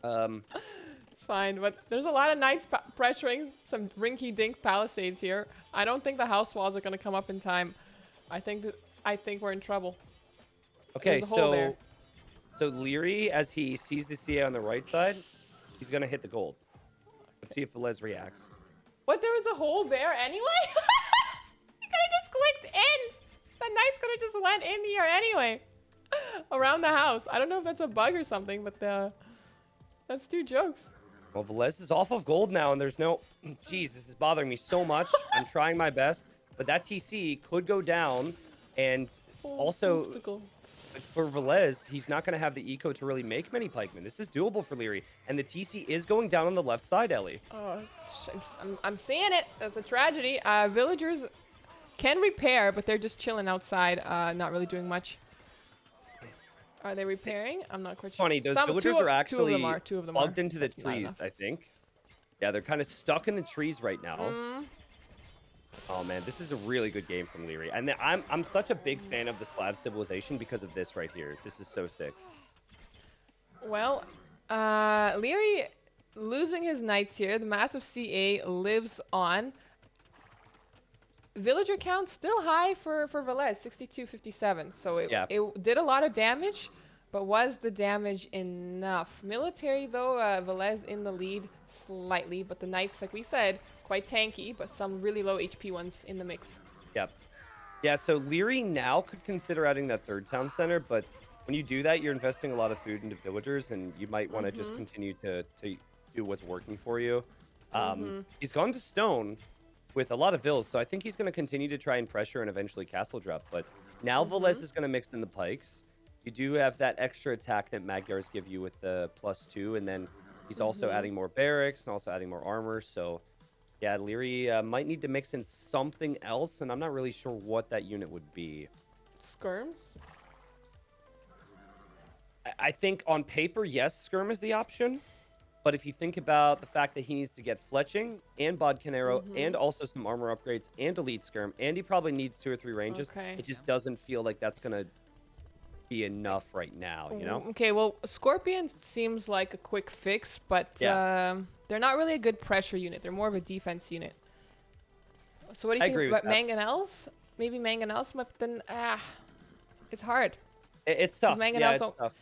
It's fine, but there's a lot of knights pressuring some rinky-dink palisades here. I don't think the house walls are going to come up in time. I think we're in trouble. Okay, so Liereyy, as he sees the CA on the right side, he's going to hit the gold. Let's see if Villese reacts. What? There was a hole there anyway? He could have just clicked in. The knights could have just went in here anyway. Around the house. I don't know if that's a bug or something, but that's 2 jokes. Well, Villese is off of gold now, and there's no... Jeez, this is bothering me so much. I'm trying my best, but that TC could go down, and also... Popsicle. For Villese, he's not going to have the eco to really make many pikemen. This is doable for Liereyy, and the TC is going down on the left side, Ellie. Oh, I'm seeing it. That's a tragedy. Villagers can repair, but they're just chilling outside, not really doing much. Are they repairing? I'm not quite sure. Funny, those villagers are actually two of them plugged into the trees, I think. Yeah, they're kind of stuck in the trees right now. Oh man, this is a really good game from Liereyy. And I'm such a big fan of the Slav civilization because of this right here. This is so sick. Well, Liereyy losing his knights here. The massive CA lives on. Villager count still high for Villese, 62-57. So it did a lot of damage, but was the damage enough? Military though, Villese in the lead slightly, but the knights, like we said, quite tanky, but some really low HP ones in the mix. Yep. Yeah, so Liereyy now could consider adding that 3rd town center, but when you do that, you're investing a lot of food into villagers, and you might want to just continue to do what's working for you. He's gone to stone with a lot of vills, so I think he's going to continue to try and pressure and eventually castle drop, but now Villese is going to mix in the pikes. You do have that extra attack that Magyars give you with the +2, and then he's also Mm-hmm. adding more barracks and also adding more armor. So yeah, Liereyy might need to mix in something else, and I'm not really sure what that unit would be. Skirms? I think on paper, yes, Skirm is the option. But if you think about the fact that he needs to get fletching and bodkin arrow Mm-hmm. and also some armor upgrades and elite skirm, and he probably needs 2 or 3 ranges, Okay. it just doesn't feel like that's gonna be enough right now, you know? Okay, well, Scorpion seems like a quick fix, but Yeah, they're not really a good pressure unit. They're more of a defense unit. So what do you I think agree with about that. Mangonels? Maybe Mangonels, but then, it's hard. It's Because tough. Yeah, Mangonels it's don't... tough.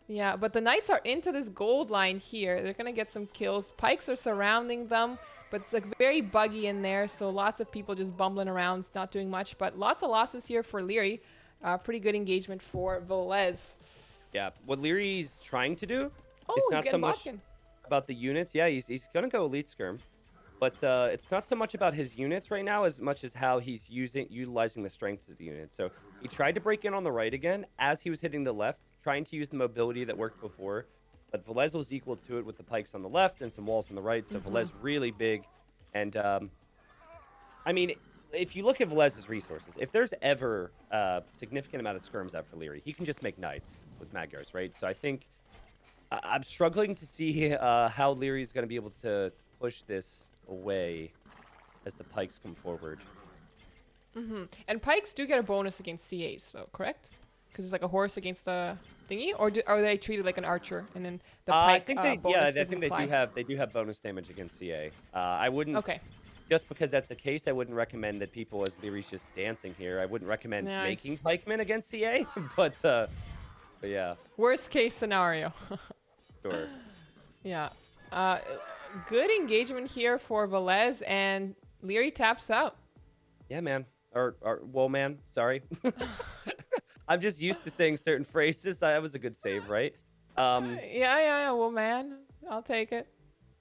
Yeah, but the Knights are into this gold line here. They're going to get some kills. Pikes are surrounding them, but it's like very buggy in there, so lots of people just bumbling around, not doing much. But lots of losses here for Liereyy. Pretty good engagement for Villese. Yeah, what Lierey's trying to do, Oh, it's he's not so getting much Botkin. about the units. Yeah, he's gonna go elite skirm. But it's not so much about his units right now as much as how he's utilizing the strengths of the unit. So he tried to break in on the right again as he was hitting the left, trying to use the mobility that worked before. But Velez was equal to it with the pikes on the left and some walls on the right. So Mm-hmm. Velez really big. And I mean, if you look at Velez's resources, if there's ever a significant amount of skirms out for Liereyy, he can just make knights with Magyars, right? So I think I'm struggling to see how Liereyy is going to be able to push this away as the pikes come forward. Mm-hmm. And Pikes do get a bonus against CAs, so correct? Because it's like a horse against the thingy, or are they treated like an archer, and then the I Pike think they, yeah, bonus I doesn't think they apply? do have bonus damage against CA. I wouldn't Okay. just because that's the case. I wouldn't recommend that people as Leary's just dancing here. I wouldn't recommend making Nice. pikemen against CA, but yeah, Worst case scenario. sure. Yeah. Uh, Good engagement here for Velez, and Liereyy taps out. Yeah, man. Or whoa, man. Sorry. I'm just used to saying certain phrases. That was a good save, right? Yeah. Well, man, I'll take it.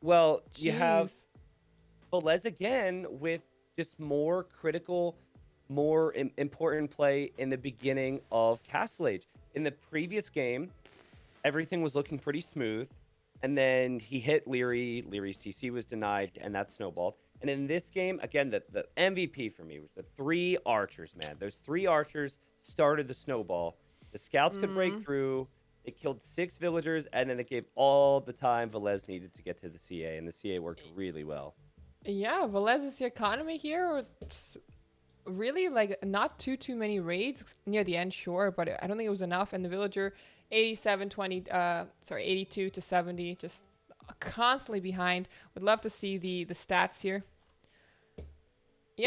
Well, you have Jeez. Velez again with just more critical, more important play in the beginning of Castle Age. In the previous game, everything was looking pretty smooth. And then he hit Liereyy. Lierey's TC was denied, and that snowballed. And in this game, again, the MVP for me was the 3 archers, man. Those 3 archers started the snowball. The scouts could break Mm. through. It killed 6 villagers, and then it gave all the time Velez needed to get to the CA, and the CA worked really well. Yeah, Velez's economy here, it's really like not too many raids near the end, sure, but I don't think it was enough. And the villager, 82 to 70, just constantly behind. Would love to see the stats here. Yeah,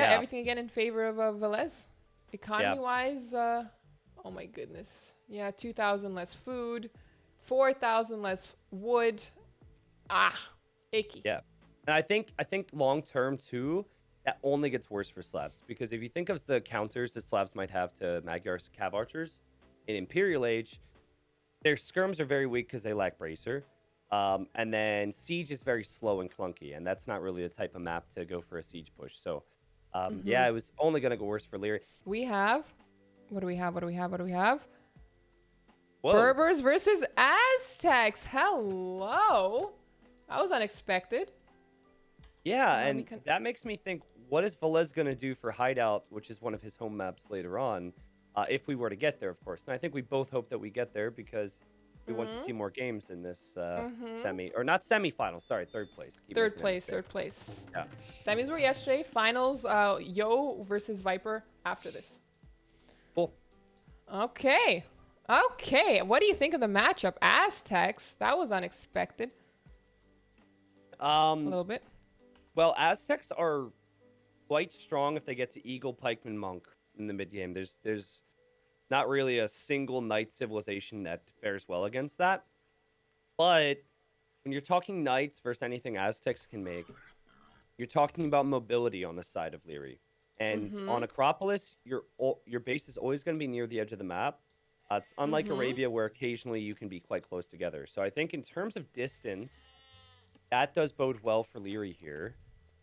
Yeah, everything again in favor of Velez. yeah, Economy wise, oh my goodness. Yeah, 2,000 less food, 4,000 less wood. Ah, icky. yeah. And I think long term too, that only gets worse for Slavs because if you think of the counters that Slavs might have to Magyar's Cav archers in Imperial Age, their skirms are very weak because they lack bracer. And then siege is very slow and clunky, and that's not really the type of map to go for a siege push. So, Mm-hmm. yeah, it was only gonna go worse for Liereyy. We have, what do we have? What do we have? What do we have? Whoa, Berbers versus Aztecs. Hello. That was unexpected. yeah, We and can. that makes me think, what is Velez gonna do for Hideout, which is one of his home maps later on, if we were to get there, of course. And I think we both hope that we get there because we want to Mm-hmm. see more games in this Mm-hmm. not semifinal. Sorry, third place. Keep Third making that place. mistake. Third place. Yeah. Semis were yesterday. Finals. Yo versus Viper after this. Cool. Okay. Okay. What do you think of the matchup? Aztecs. That was unexpected. A Um, little bit. Well, Aztecs are quite strong if they get to Eagle, Pikeman, Monk in the mid game. There's not really a single knight civilization that fares well against that. But when you're talking knights versus anything Aztecs can make, you're talking about mobility on the side of Liereyy. And Mm-hmm. on Acropolis, your base is always going to be near the edge of the map. It's unlike Mm-hmm. Arabia, where occasionally you can be quite close together. So I think in terms of distance, that does bode well for Liereyy here.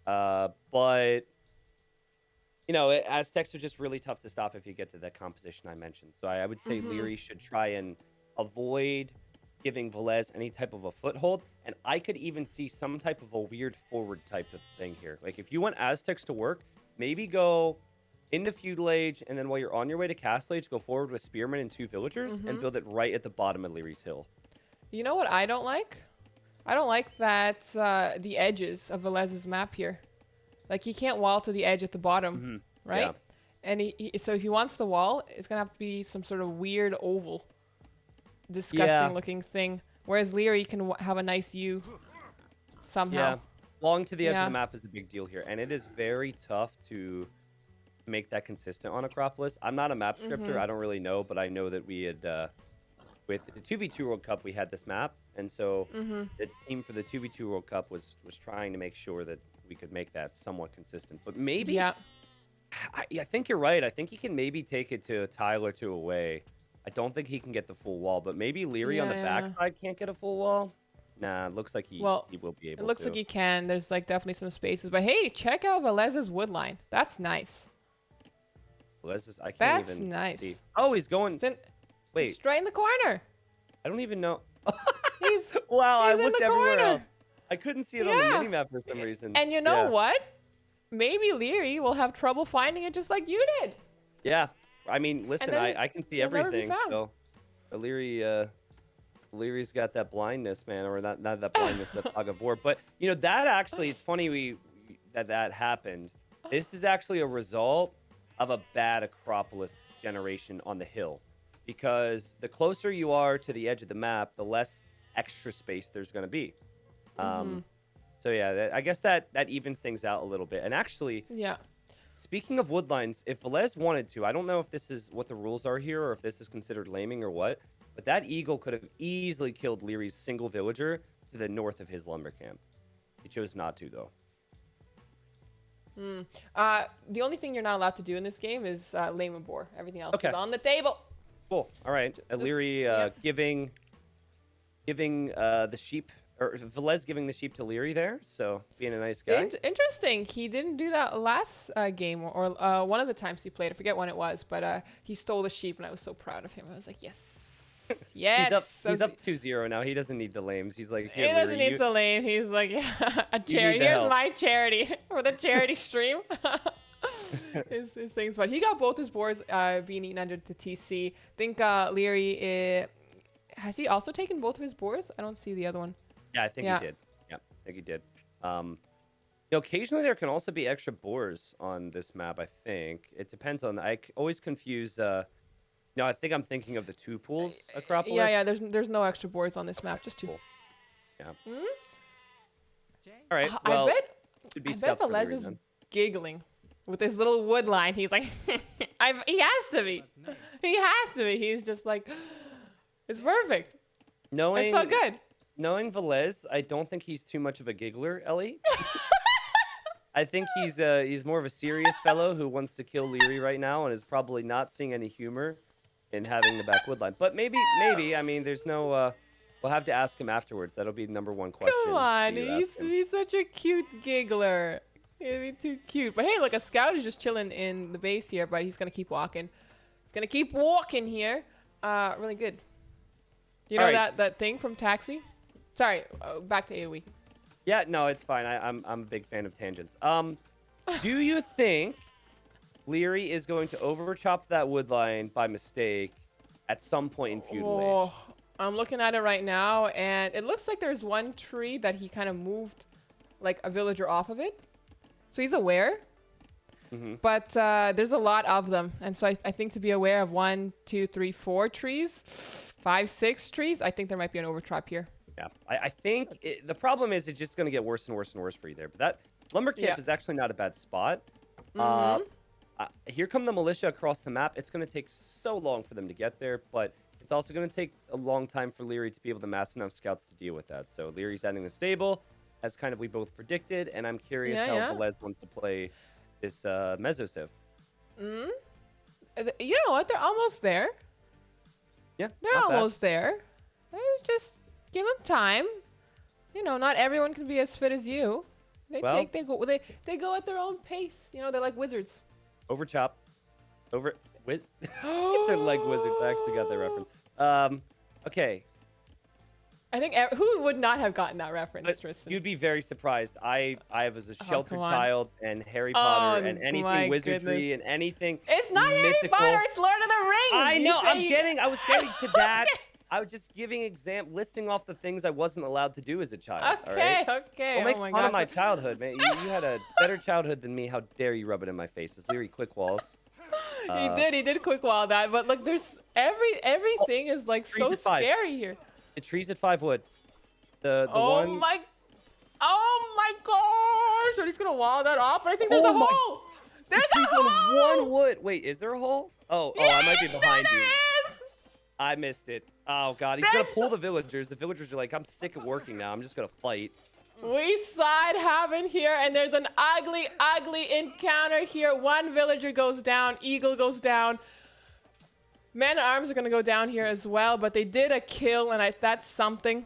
But Aztecs are just really tough to stop if you get to that composition I mentioned. So I would say Mm-hmm. Liereyy should try and avoid giving Villese any type of a foothold. And I could even see some type of a weird forward type of thing here. Like if you want Aztecs to work, maybe go into Feudal Age, and then while you're on your way to Castle Age, go forward with Spearmen and 2 villagers and Mm-hmm. build it right at the bottom of Lierey's hill. You know what I don't like? I don't like that the edges of Veleze's map here. Like he can't wall to the edge at the bottom, Hmm. right? Yeah. And so if he wants the wall, it's gonna have to be some sort of weird oval, Yeah. disgusting looking thing. Whereas Liereyy can have a nice U somehow. Yeah. Walling to the edge of Yeah. the map is a big deal here, and it is very tough to make that consistent on Acropolis. I'm not a map scripter. Mm-hmm. I don't really know, but I know that we had with the 2v2 World Cup, we had this map, and so Mm-hmm. the team for the 2v2 World Cup was trying to make sure that we could make that somewhat consistent. But maybe Yeah. I think you're right. I think he can maybe take it to a tile or two away. I don't think he can get the full wall, but maybe Liereyy on Yeah, the yeah. backside can't get a full wall. Nah, it looks like Well, he will be it able looks to. like you can. There's like definitely some spaces. But hey, check out Veleze's wood line. That's nice. Well, I can't That's even nice. see. Oh, he's going. It's in, Wait, it's right in the corner. I don't even know. He's Wow, I he's in looked the everywhere corner. else. I couldn't see it on the Yeah. minimap for some reason. And you know Yeah. what? Maybe Liereyy will have trouble finding it just like you did. Yeah. I mean, listen, then I can see you'll never be everything. found. So, Lierey's got that blindness, man, or not that blindness, that fog of war. But that actually, it's funny that happened. This is actually a result of a bad Acropolis generation on the hill, because the closer you are to the edge of the map, the less extra space there's going to be. Mm-hmm. So yeah, I guess that evens things out a little bit. And actually, Yeah. speaking of woodlines, if Villese wanted to, I don't know if this is what the rules are here or if this is considered laming or what, but that eagle could have easily killed Lierey's single villager to the north of his lumber camp. He chose not to, though. The only thing you're not allowed to do in this game is lame a boar. Everything else Okay. is on the table. Cool. All right. Liereyy yeah. giving the sheep, or Villese giving the sheep to Liereyy there, so being a nice guy. Interesting. He didn't do that last game or one of the times he played. I forget when it was, but he stole the sheep, and I was so proud of him. I was like, yes. Yes. He's up 2-0 now. He doesn't need the lames. He's like, He here, doesn't Liereyy, need to lame. He's like, yeah, a need charity. the Here's help. my charity for the charity stream. his things, but he got both his boars being eaten under the TC. I think Liereyy has he also taken both of his boars? I don't see the other one. Yeah, I think he did. Yeah, I think he did. Occasionally there can also be extra boars on this map. I think it depends on. Always confuse. I think I'm thinking of the two pools Acropolis. Yeah. There's no extra boars on this map. Just two. Cool. Yeah. Hmm? All right. Well, I bet should be I bet scouts for Villese Liereyy is then. giggling with his little wood line. He's like, he has to be. He has to be. He's just like, it's perfect. Knowing It's so good. knowing Villese, I don't think he's too much of a giggler, Ellie. I think he's more of a serious fellow who wants to kill Liereyy right now and is probably not seeing any humor in having the back wood line. But maybe. I mean, there's no. We'll have to ask him afterwards. That'll be the number one question. Come on, you ask him. he's such a cute giggler. He'd be too cute. But hey, look, a scout is just chilling in the base here, but he's gonna keep walking. He's gonna keep walking here. Really good. You know All right. that thing from Taxi? Sorry, back to AoE. Yeah, no, it's fine. I'm a big fan of tangents. Do you think Liereyy is going to overchop that wood line by mistake at some point in Feudal Age? I'm looking at it right now, and it looks like there's one tree that he kind of moved, like a villager off of it. So he's aware. Mm-hmm. But there's a lot of them, and so I think to be aware of 1, 2, 3, 4 trees, 5, 6 trees, I think there might be an overtrap here. Yeah, I think the problem is it's just going to get worse and worse and worse for you there. But that lumber camp is actually not a bad spot. Mhm. Here come the militia across the map. It's going to take so long for them to get there, but it's also going to take a long time for Liereyy to be able to mass enough scouts to deal with that. So Lierey's adding the stable, as kind of we both predicted, and I'm curious how Villese wants to play this Mesosiv. You know what? They're almost there. Yeah, They're not bad. almost there. Let's just give them time. You know, not everyone can be as fit as you. They Well- go at their own pace. You know, they're like wizards. Over chop. Over. With their leg wizards. I actually got that reference. Okay. I think who would not have gotten that reference, Tristan? You'd be very surprised. I was a sheltered come on. child, and Harry Potter, and my anything wizardry, goodness. and anything It's not Harry mythical. Potter. It's Lord of the Rings. I You know. say I was getting to that. I was just listing off the things I wasn't allowed to do as a child. All right? Okay. Don't make Oh my fun of gosh. my childhood, man. You had a better childhood than me. How dare you rub it in my face? It's Liereyy quick walls. He did quick wall that, but look, there's everything is like trees so at 5. scary here. The trees at 5 wood. The Oh one. my gosh! So he's gonna wall that off, but I think there's a Oh my- hole. There's Trees a on hole. one wood. Wait, is there a hole? I might be behind there you. is. I missed it. Oh god, he's gonna pull the villagers. The villagers are like, I'm sick of working now. I'm just gonna fight. We side having here, and there's an ugly encounter here. One villager goes down, eagle goes down. Men at arms are gonna go down here as well, but they did a kill, and that's something.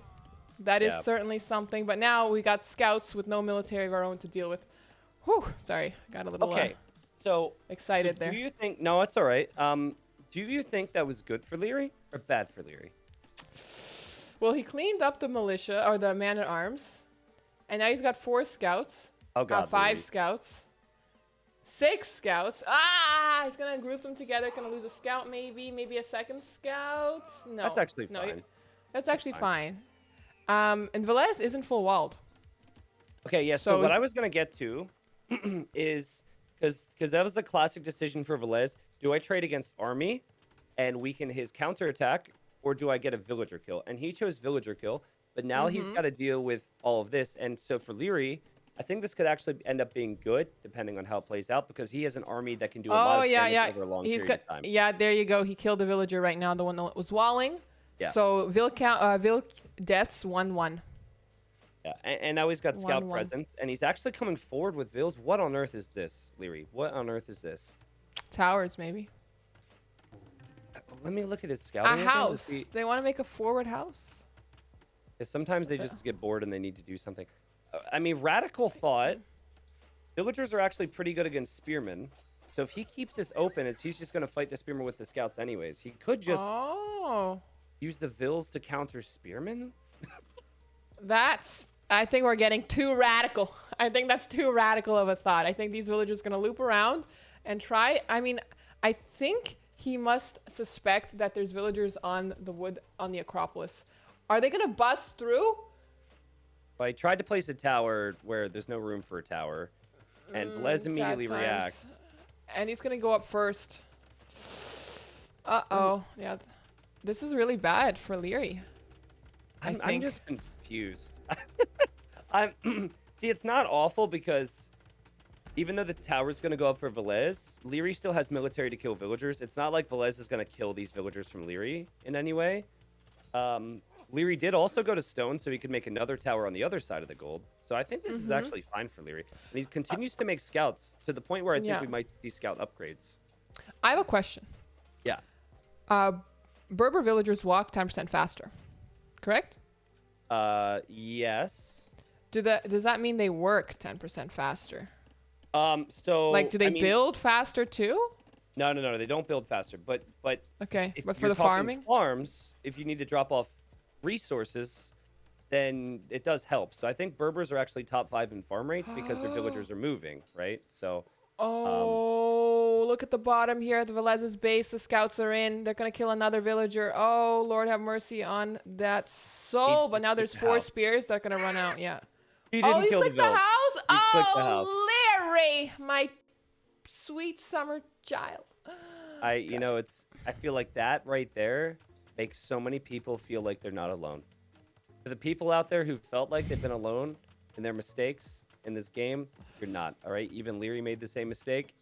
That is certainly something. But now we got scouts with no military of our own to deal with. Whew, sorry, got a little excited there. Do you think? No, it's all right. Do you think that was good for Liereyy or bad for Liereyy? Well, he cleaned up the militia or the man at arms, and now he's got 4 scouts. Oh god, 5 Liereyy. scouts. 6 scouts. He's gonna group them together. Gonna lose a scout, maybe a second scout. No, That's actually fine. That's actually fine. And Villese isn't full walled. Okay, yeah. So what I was gonna get to is because that was the classic decision for Villese. Do I trade against army and weaken his counterattack, or do I get a villager kill? And he chose villager kill, but now he's got to deal with all of this. And so for Liereyy, I think this could actually end up being good, depending on how it plays out, because he has an army that can do a lot of damage over a long period of time. Yeah, there you go. He killed the villager right now, the one that was walling. Yeah. So Vil deaths 1-1. Yeah, and now he's got scout 1-1. presence, and he's actually coming forward with Vils. What on earth is this, Liereyy? What on earth is this? Towers, maybe. Let me look at his scouting. A house. They want to make a forward house. Sometimes they just get bored and they need to do something. I mean, Radical thought villagers are actually pretty good against spearmen. So if he keeps this open, he's just going to fight the spearmen with the scouts anyways. He could just use the Vils to counter spearmen. I think we're getting too radical. I think that's too radical of a thought. I think these villagers are going to loop around and try. I mean, I think he must suspect that there's villagers on the wood on the Acropolis. Are they going to bust through? Well, I tried to place a tower where there's no room for a tower, and Villese immediately reacts. And he's going to go up first. Uh-oh. Yeah. This is really bad for Liereyy. I'm just confused. See, it's not awful because even though the tower's going to go up for Villese, Liereyy still has military to kill villagers. It's not like Villese is going to kill these villagers from Liereyy in any way. Liereyy did also go to stone, so he could make another tower on the other side of the gold. So I think this is actually fine for Liereyy. And he continues to make scouts to the point where I think we might see scout upgrades. I have a question. Yeah. Berber villagers walk 10% faster, correct? Yes. Does that mean they work 10% faster? So like, do they build faster too? No, they don't build faster. But okay, if but for you're the farming farms, if you need to drop off resources, then it does help. So I think Berbers are actually top 5 in farm rates because their villagers are moving, right? So. Look at the bottom here at the Villese's base. The scouts are in. They're gonna kill another villager. Oh, Lord have mercy on that soul. But now there's 4 spears that are gonna run out. Yeah. He didn't kill the clicked the house. clicked the house. Liereyy, my sweet summer child. I feel like that right there makes so many people feel like they're not alone. For the people out there who felt like they've been alone in their mistakes in this game, you're not. All right, even Liereyy made the same mistake.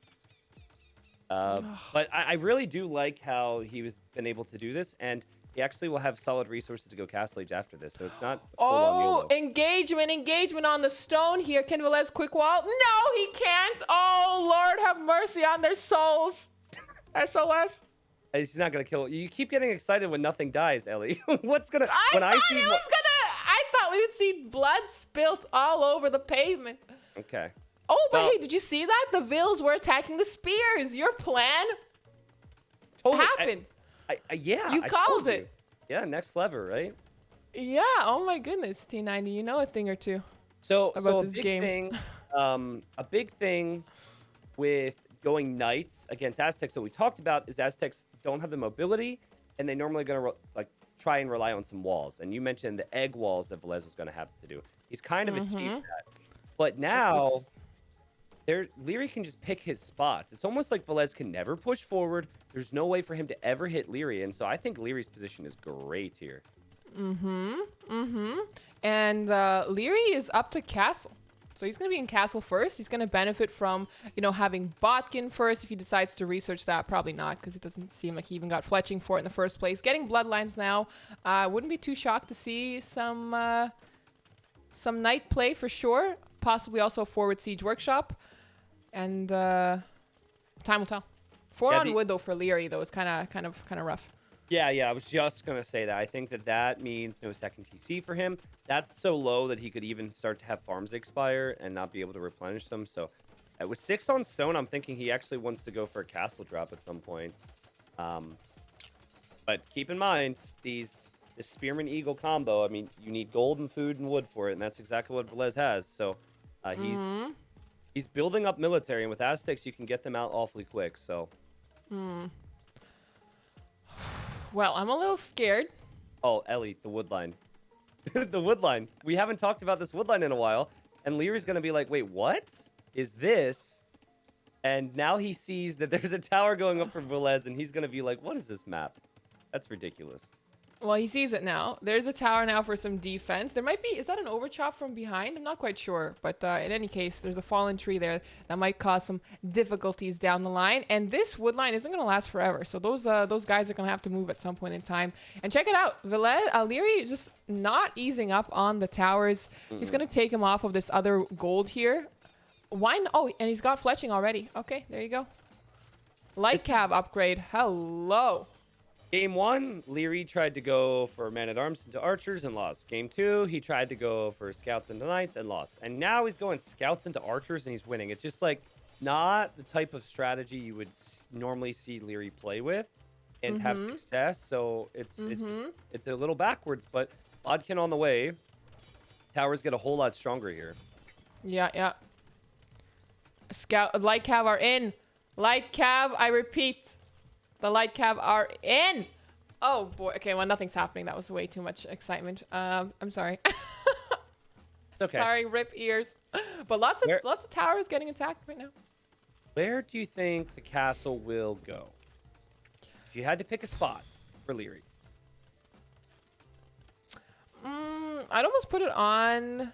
But I really do like how he was been able to do this, and he actually will have solid resources to go Castle Age after this, so it's not a full-on YOLO. Engagement on the stone here. Can Villese quick wall? No, he can't. Oh, Lord have mercy on their souls. SOS. He's not gonna kill. You keep getting excited when nothing dies, Ellie. What's gonna? I thought we would see blood spilt all over the pavement. Okay. Oh, but Well, hey, did you see that? The Villes were attacking the spears. Your plan totally. happened. Yeah, You I called told you. it. Yeah, next lever, right? Yeah. Oh my goodness, T90, you know a thing or two So about a this big game. thing, a big thing with going knights against Aztecs that we talked about is Aztecs don't have the mobility, and they normally gonna like try and rely on some walls. And you mentioned the egg walls that Velez was gonna have to do. He's kind of achieved Mm-hmm. that, but That's now just. Leary can just pick his spots. It's almost like Velez can never push forward. There's no way for him to ever hit Leary, and so I think Leary's position is great here. Mm-hmm. Mm-hmm. And Liereyy is up to castle. So he's going to be in castle first. He's going to benefit from, having Botkin first if he decides to research that. Probably not, because it doesn't seem like he even got fletching for it in the first place. Getting bloodlines now. Wouldn't be too shocked to see some knight play for sure. Possibly also a forward siege workshop. And time will tell. Four Yeah, on wood though for Liereyy though is kind of rough. Yeah, I was just gonna say that. I think that means no second TC for him. That's so low that he could even start to have farms expire and not be able to replenish them. So, with 6 on stone, I'm thinking he actually wants to go for a castle drop at some point. But keep in mind this Spearman Eagle combo. I mean, you need gold and food and wood for it, and that's exactly what Velez has. So, Mm-hmm. he's building up military, and with Aztecs, you can get them out awfully quick. So. Well, I'm a little scared. Oh, Ellie, the wood line. The wood line. We haven't talked about this wood line in a while. And Leary's going to be like, wait, what is this? And now he sees that there's a tower going up for Velez, and he's going to be like, what is this map? That's ridiculous. Well, he sees it now. There's a tower now for some defense. There might be, is that an overchop from behind? I'm not quite sure. But in any case, there's a fallen tree there that might cause some difficulties down the line. And this wood line isn't going to last forever. So those guys are going to have to move at some point in time. And check it out. Liereyy is just not easing up on the towers. He's going to take him off of this other gold here. Oh, and he's got fletching already. Okay, there you go. Light cab upgrade. Hello. Game 1, Liereyy tried to go for man-at-arms into archers and lost. Game 2, he tried to go for scouts into knights and lost. And now he's going scouts into archers and he's winning. It's just like not the type of strategy you would normally see Liereyy play with and have success. So it's a little backwards, but Bodkin on the way. Towers get a whole lot stronger here. Yeah. Light cav are in. Light cav, I repeat. The light cav are in. Oh boy. Okay, well, nothing's happening. That was way too much excitement. I'm sorry. Okay. Sorry, rip ears. But lots of towers getting attacked right now. Where do you think the castle will go? If you had to pick a spot for Liereyy. I'd almost put it on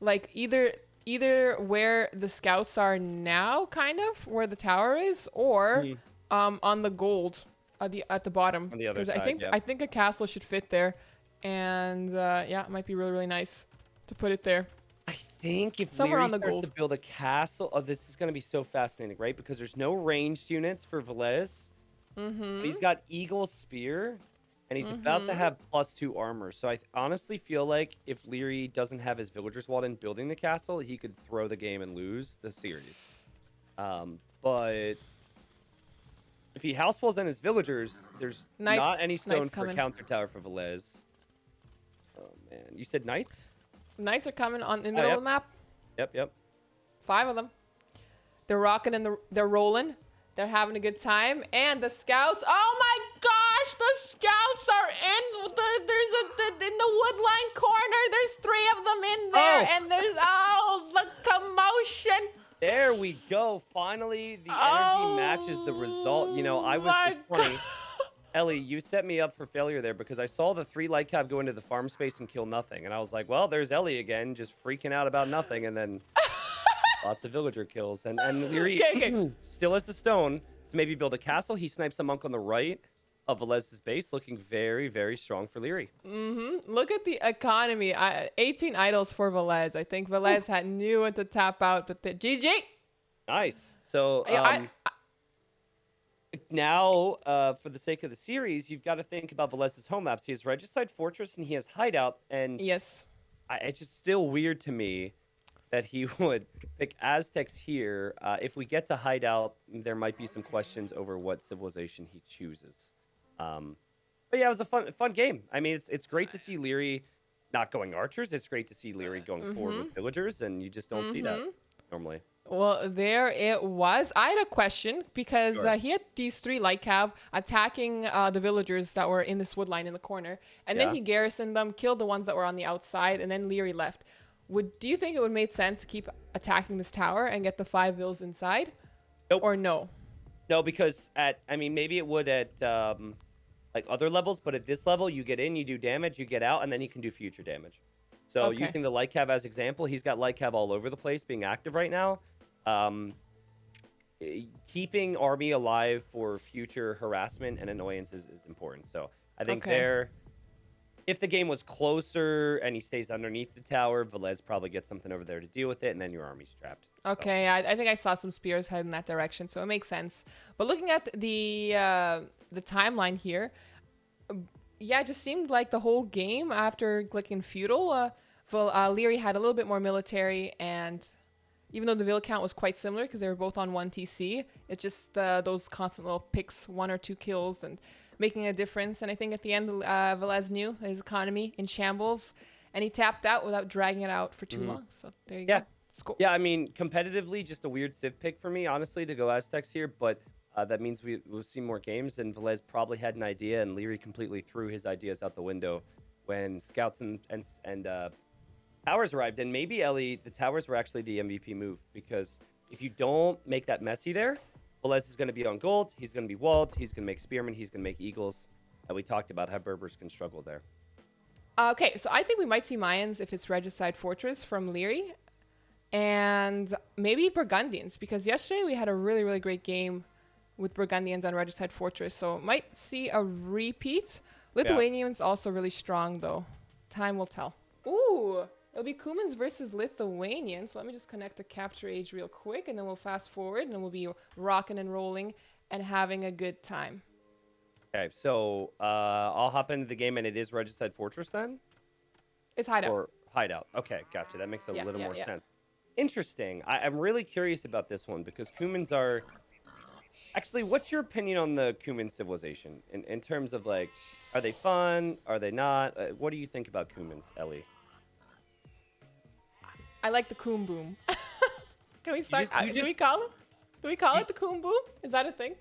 like either where the scouts are now, kind of where the tower is, or on the gold at the bottom. On the other side, I think a castle should fit there, and yeah, it might be really, really nice to put it there. I think if Somewhere Liereyy on the starts gold. to build a castle, this is going to be so fascinating, right? Because there's no ranged units for Velez. But he's got Eagle Spear, and he's about to have +2 armor. So I honestly feel like if Liereyy doesn't have his villagers walled in building the castle, he could throw the game and lose the series. But if he house walls in his villagers, there's not any stone for a counter tower for Velez. Oh man, you said knights? Knights are coming in the middle of the map. Yep. 5 of them. They're rocking and they're rolling. They're having a good time. And the scouts. Oh my gosh, the scouts are in. In the woodline corner. There's 3 of them in there, and there's the commotion. There we go. Finally, the energy matches the result. You know, I was funny. Ellie, you set me up for failure there because I saw the 3 light cab go into the farm space and kill nothing. And I was like, well, there's Ellie again, just freaking out about nothing. And then lots of villager kills. And Liereyy still has the stone to maybe build a castle. He snipes a monk on the right of Velez's base, looking very, very strong for Liereyy. Look at the economy. 18 idols for Velez. I think Velez knew when to tap out, but GG. Nice. So now, for the sake of the series, you've got to think about Velez's home maps. He has Regicide Fortress and he has Hideout. And yes, it's just still weird to me that he would pick Aztecs here. If we get to hideout, there might be some questions over what civilization he chooses. Um, but yeah, it was a fun game. I mean, it's great to see Liereyy not going archers. It's great to see Liereyy going forward Mm-hmm. with villagers, and you just don't see that Mm-hmm. normally. Well, there it was. I had a question because Sure. he had these three light cav attacking the villagers that were in this wood line in the corner, and then Yeah. he garrisoned them, killed the ones that were on the outside, and then Liereyy left. Do you think it would make sense to keep attacking this tower and get the 5 vills inside, Nope. or no? No, because I mean, maybe it would at like other levels, but at this level, you get in, you do damage, you get out, and then you can do future damage. So Okay. using the light cav as example, he's got light cav all over the place being active right now. Um, Keeping army alive for future harassment and annoyance is important. So I think Okay. if the game was closer and he stays underneath the tower, Villese probably gets something over there to deal with it, and then your army's trapped. So, Okay, I think I saw some spears head in that direction, so it makes sense. But looking at the timeline here, yeah, it just seemed like the whole game after clicking feudal, Liereyy had a little bit more military, and even though the vill count was quite similar because they were both on 1 TC, it's just those constant little picks, 1 or 2 kills, and making a difference. And I think at the end, Villese knew his economy in shambles, and he tapped out without dragging it out for too long. So there you yeah. go. Score. Yeah, I mean, competitively, just a weird civ pick for me, honestly, to go Aztecs here, but that means we'll see more games, and Velez probably had an idea, and Liereyy completely threw his ideas out the window when scouts and towers arrived. And maybe, Ellie, the towers were actually the MVP move, because if you don't make that messy there, Velez is going to be on gold, he's going to be walled, he's going to make spearmen, he's going to make eagles, and we talked about how Berbers can struggle there. Okay, so I think we might see Mayans if it's Regicide Fortress from Liereyy. And maybe Burgundians, because yesterday we had a really, really great game with Burgundians on Regicide Fortress, so might see a repeat. Lithuanians also really strong, though. Time will tell. Ooh, it'll be Cumans versus Lithuanians. So let me just connect to Capture Age real quick, and then we'll fast forward, and then we'll be rocking and rolling and having a good time. Okay, so I'll hop into the game, and it is Regicide Fortress then? It's Hideout. Or Hideout. Okay, gotcha. That makes a little more yeah. sense. Interesting. I'm really curious about this one because Cumans are... Actually, what's your opinion on the Cuman civilization? In terms of, like, are they fun? Are they not? What do you think about Cumans, Ellie? I like the Coom Boom. Can we start? Do we call it the Coom Boom? Is that a thing?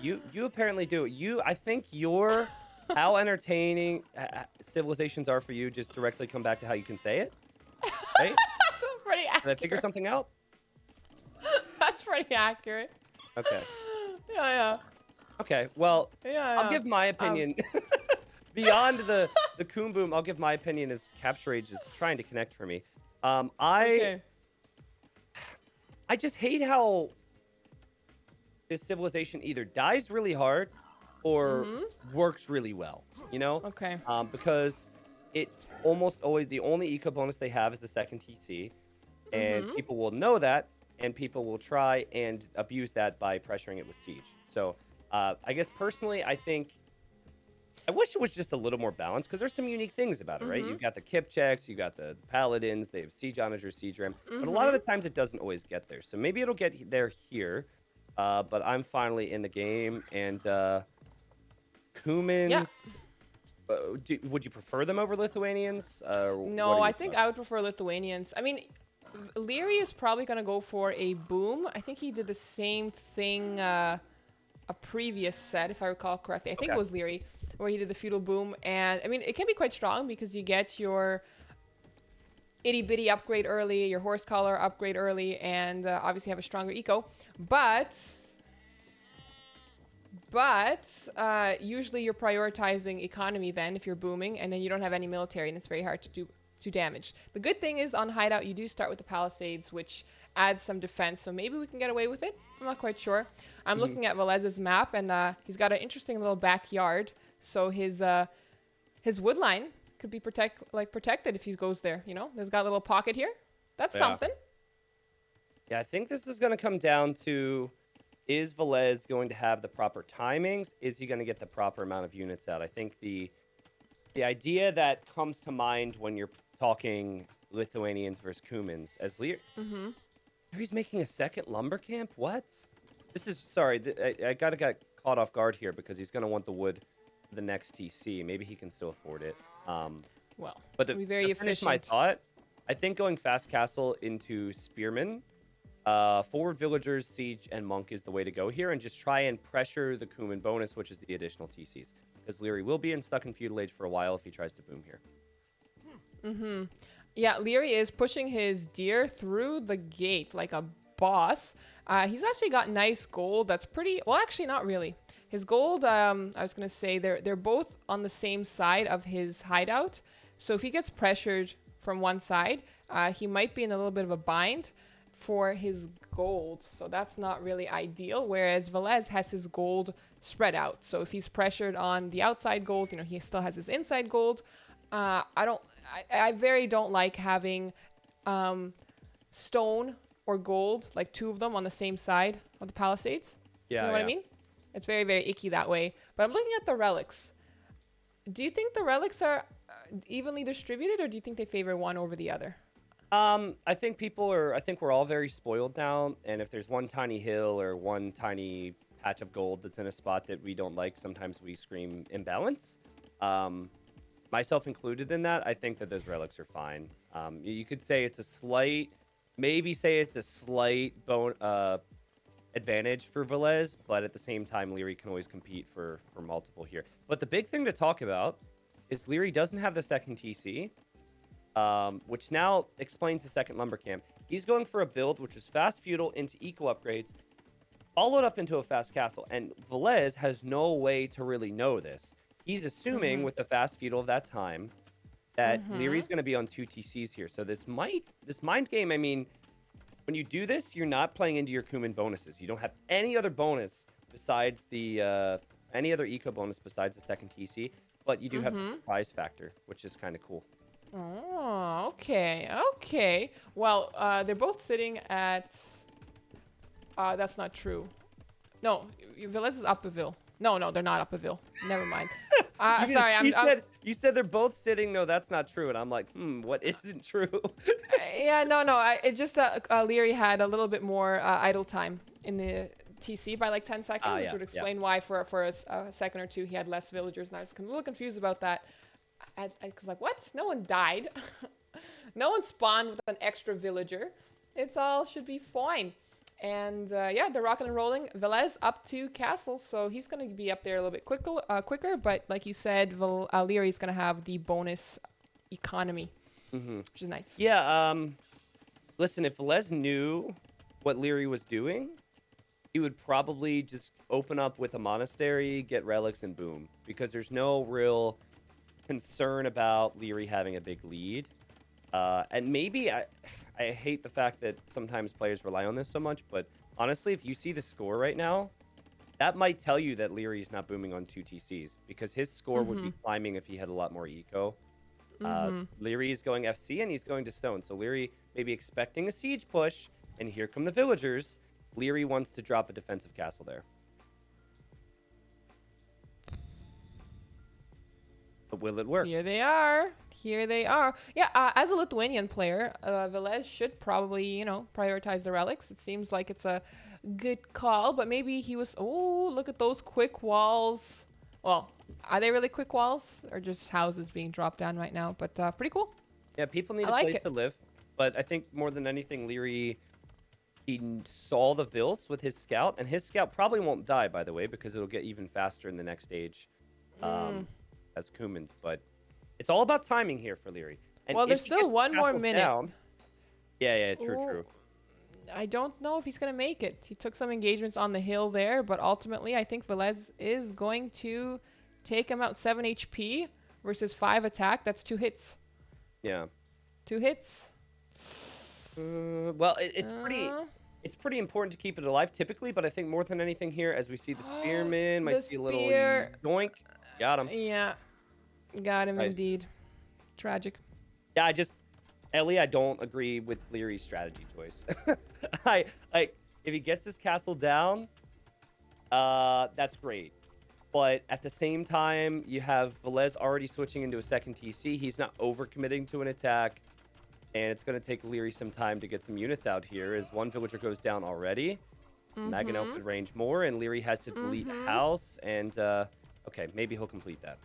You apparently do. I think your... how entertaining civilizations are for you just directly come back to how you can say it, right? That's pretty accurate. Did I figure something out? That's pretty accurate. Okay. Yeah. Okay, well, Yeah. I'll give my opinion. Beyond the Coom Boom, I'll give my opinion as Capture Age is trying to connect for me. I just hate how this civilization either dies really hard or works really well, you know? Okay. Because it almost always, the only eco bonus they have is the second TC, and people will know that, and people will try and abuse that by pressuring it with siege. So I guess personally, I wish it was just a little more balanced because there's some unique things about it, right? You've got the Kipchaks, you got the Paladins, they have Siege Onagers, Siege Ram, but a lot of the times it doesn't always get there. So maybe it'll get there here, but I'm finally in the game, and Cumans... Yeah. Would you prefer them over Lithuanians? No, I think I would prefer Lithuanians. I mean, Liereyy is probably going to go for a boom. I think he did the same thing a previous set, if I recall correctly. I think it was Liereyy, where he did the feudal boom. And, I mean, it can be quite strong because you get your itty-bitty upgrade early, your horse collar upgrade early, and obviously have a stronger eco. But usually you're prioritizing economy then if you're booming, and then you don't have any military, and it's very hard to do damage. The good thing is on Hideout, you do start with the Palisades, which adds some defense, so maybe we can get away with it. I'm not quite sure. I'm looking at Veleze's map, and he's got an interesting little backyard, so his wood line could be protected if he goes there, you know? There's got a little pocket here. That's something. Yeah, I think this is going to come down to, is Villese going to have the proper timings? Is he going to get the proper amount of units out? I think the idea that comes to mind when you're talking Lithuanians versus Cumans. As Mm-hmm. He's making a second lumber camp? What? This is, sorry, I gotta get caught off guard here because he's gonna want the wood for the next TC. Maybe he can still afford it. Well, But it's to, gonna be to very finish my efficient. thought, I think going fast castle into spearman, forward villagers, siege, and monk is the way to go here, and just try and pressure the Cuman bonus, which is the additional TCs. Because Liereyy will be stuck in feudal age for a while if he tries to boom here. Mm-hmm. Yeah, Liereyy is pushing his deer through the gate like a boss. He's actually got nice gold. That's pretty. Well, actually, not really. His gold. I was gonna say they're both on the same side of his hideout. So if he gets pressured from one side, he might be in a little bit of a bind for his gold. So that's not really ideal. Whereas Villese has his gold spread out. So if he's pressured on the outside gold, you know, he still has his inside gold. I very don't like having stone or gold, like two of them on the same side of the palisades. Yeah, you know what I mean? It's very, very icky that way. But I'm looking at the relics. Do you think the relics are evenly distributed, or do you think they favor one over the other? I think I think we're all very spoiled now, and if there's one tiny hill or one tiny patch of gold that's in a spot that we don't like, sometimes we scream imbalance. Myself included in that, I think that those relics are fine. You could say it's a slight, maybe say it's a slight advantage for Villese, but at the same time, Liereyy can always compete for multiple here. But the big thing to talk about is Liereyy doesn't have the second TC, which now explains the second lumber camp. He's going for a build which is fast feudal into eco upgrades, followed up into a fast castle, and Villese has no way to really know this. He's assuming with the fast feudal of that time that Lierey's going to be on 2 TCs here. So this mind game, I mean, when you do this, you're not playing into your Cuman bonuses. You don't have any other bonus besides the any other eco bonus besides the second TC, but you do have the surprise factor, which is kind of cool. Oh, okay, okay. Well, they're both sitting at. That's not true. No, Villese is Upperville. No, they're not Upperville. Never mind. Sorry, you said they're both sitting. No, that's not true. And I'm like, what isn't true? yeah, no. It's just Liereyy had a little bit more idle time in the TC by like 10 seconds, which would explain why for a second or two he had less villagers. And I was a little confused about that. I was like, what? No one died. No one spawned with an extra villager. It's all should be fine. And yeah, they're rocking and rolling. Villese up to castle, so he's going to be up there a little bit quicker. But like you said, Lierey's going to have the bonus economy, which is nice. Yeah. Listen, if Villese knew what Liereyy was doing, he would probably just open up with a monastery, get relics, and boom. Because there's no real concern about Liereyy having a big lead. And maybe I hate the fact that sometimes players rely on this so much, but honestly, if you see the score right now, that might tell you that Lierey's not booming on 2 TCs, because his score would be climbing if he had a lot more eco. Liereyy is going FC and he's going to stone, so Liereyy may be expecting a siege push, and here come the villagers. Liereyy wants to drop a defensive castle there. But will it work? Here they are. Here they are. Yeah, as a Lithuanian player, Villese should probably, you know, prioritize the relics. It seems like it's a good call, but maybe he was... Oh, look at those quick walls. Well, are they really quick walls? Or just houses being dropped down right now? But pretty cool. Yeah, people need a place to live. But I think more than anything, Liereyy, he saw the Villese with his scout, and his scout probably won't die, by the way, because it'll get even faster in the next stage. As Cumans, but it's all about timing here for Liereyy. And well, there's still one more minute. Down, yeah, true. I don't know if he's going to make it. He took some engagements on the hill there, but ultimately I think Villese is going to take him out 7 HP versus 5 attack. That's 2 hits. Yeah. 2 hits. Well, it's pretty important to keep it alive typically, but I think more than anything here, as we see the spearman, might see a little yoink. Got him. Yeah. Got him indeed. Tragic. Yeah, Ellie, I don't agree with Lierey's strategy choice. If he gets this castle down, that's great. But at the same time, you have Villese already switching into a second TC. He's not overcommitting to an attack. And it's going to take Liereyy some time to get some units out here as one villager goes down already. Maganel could range more, and Liereyy has to delete a house. And, okay, maybe he'll complete that.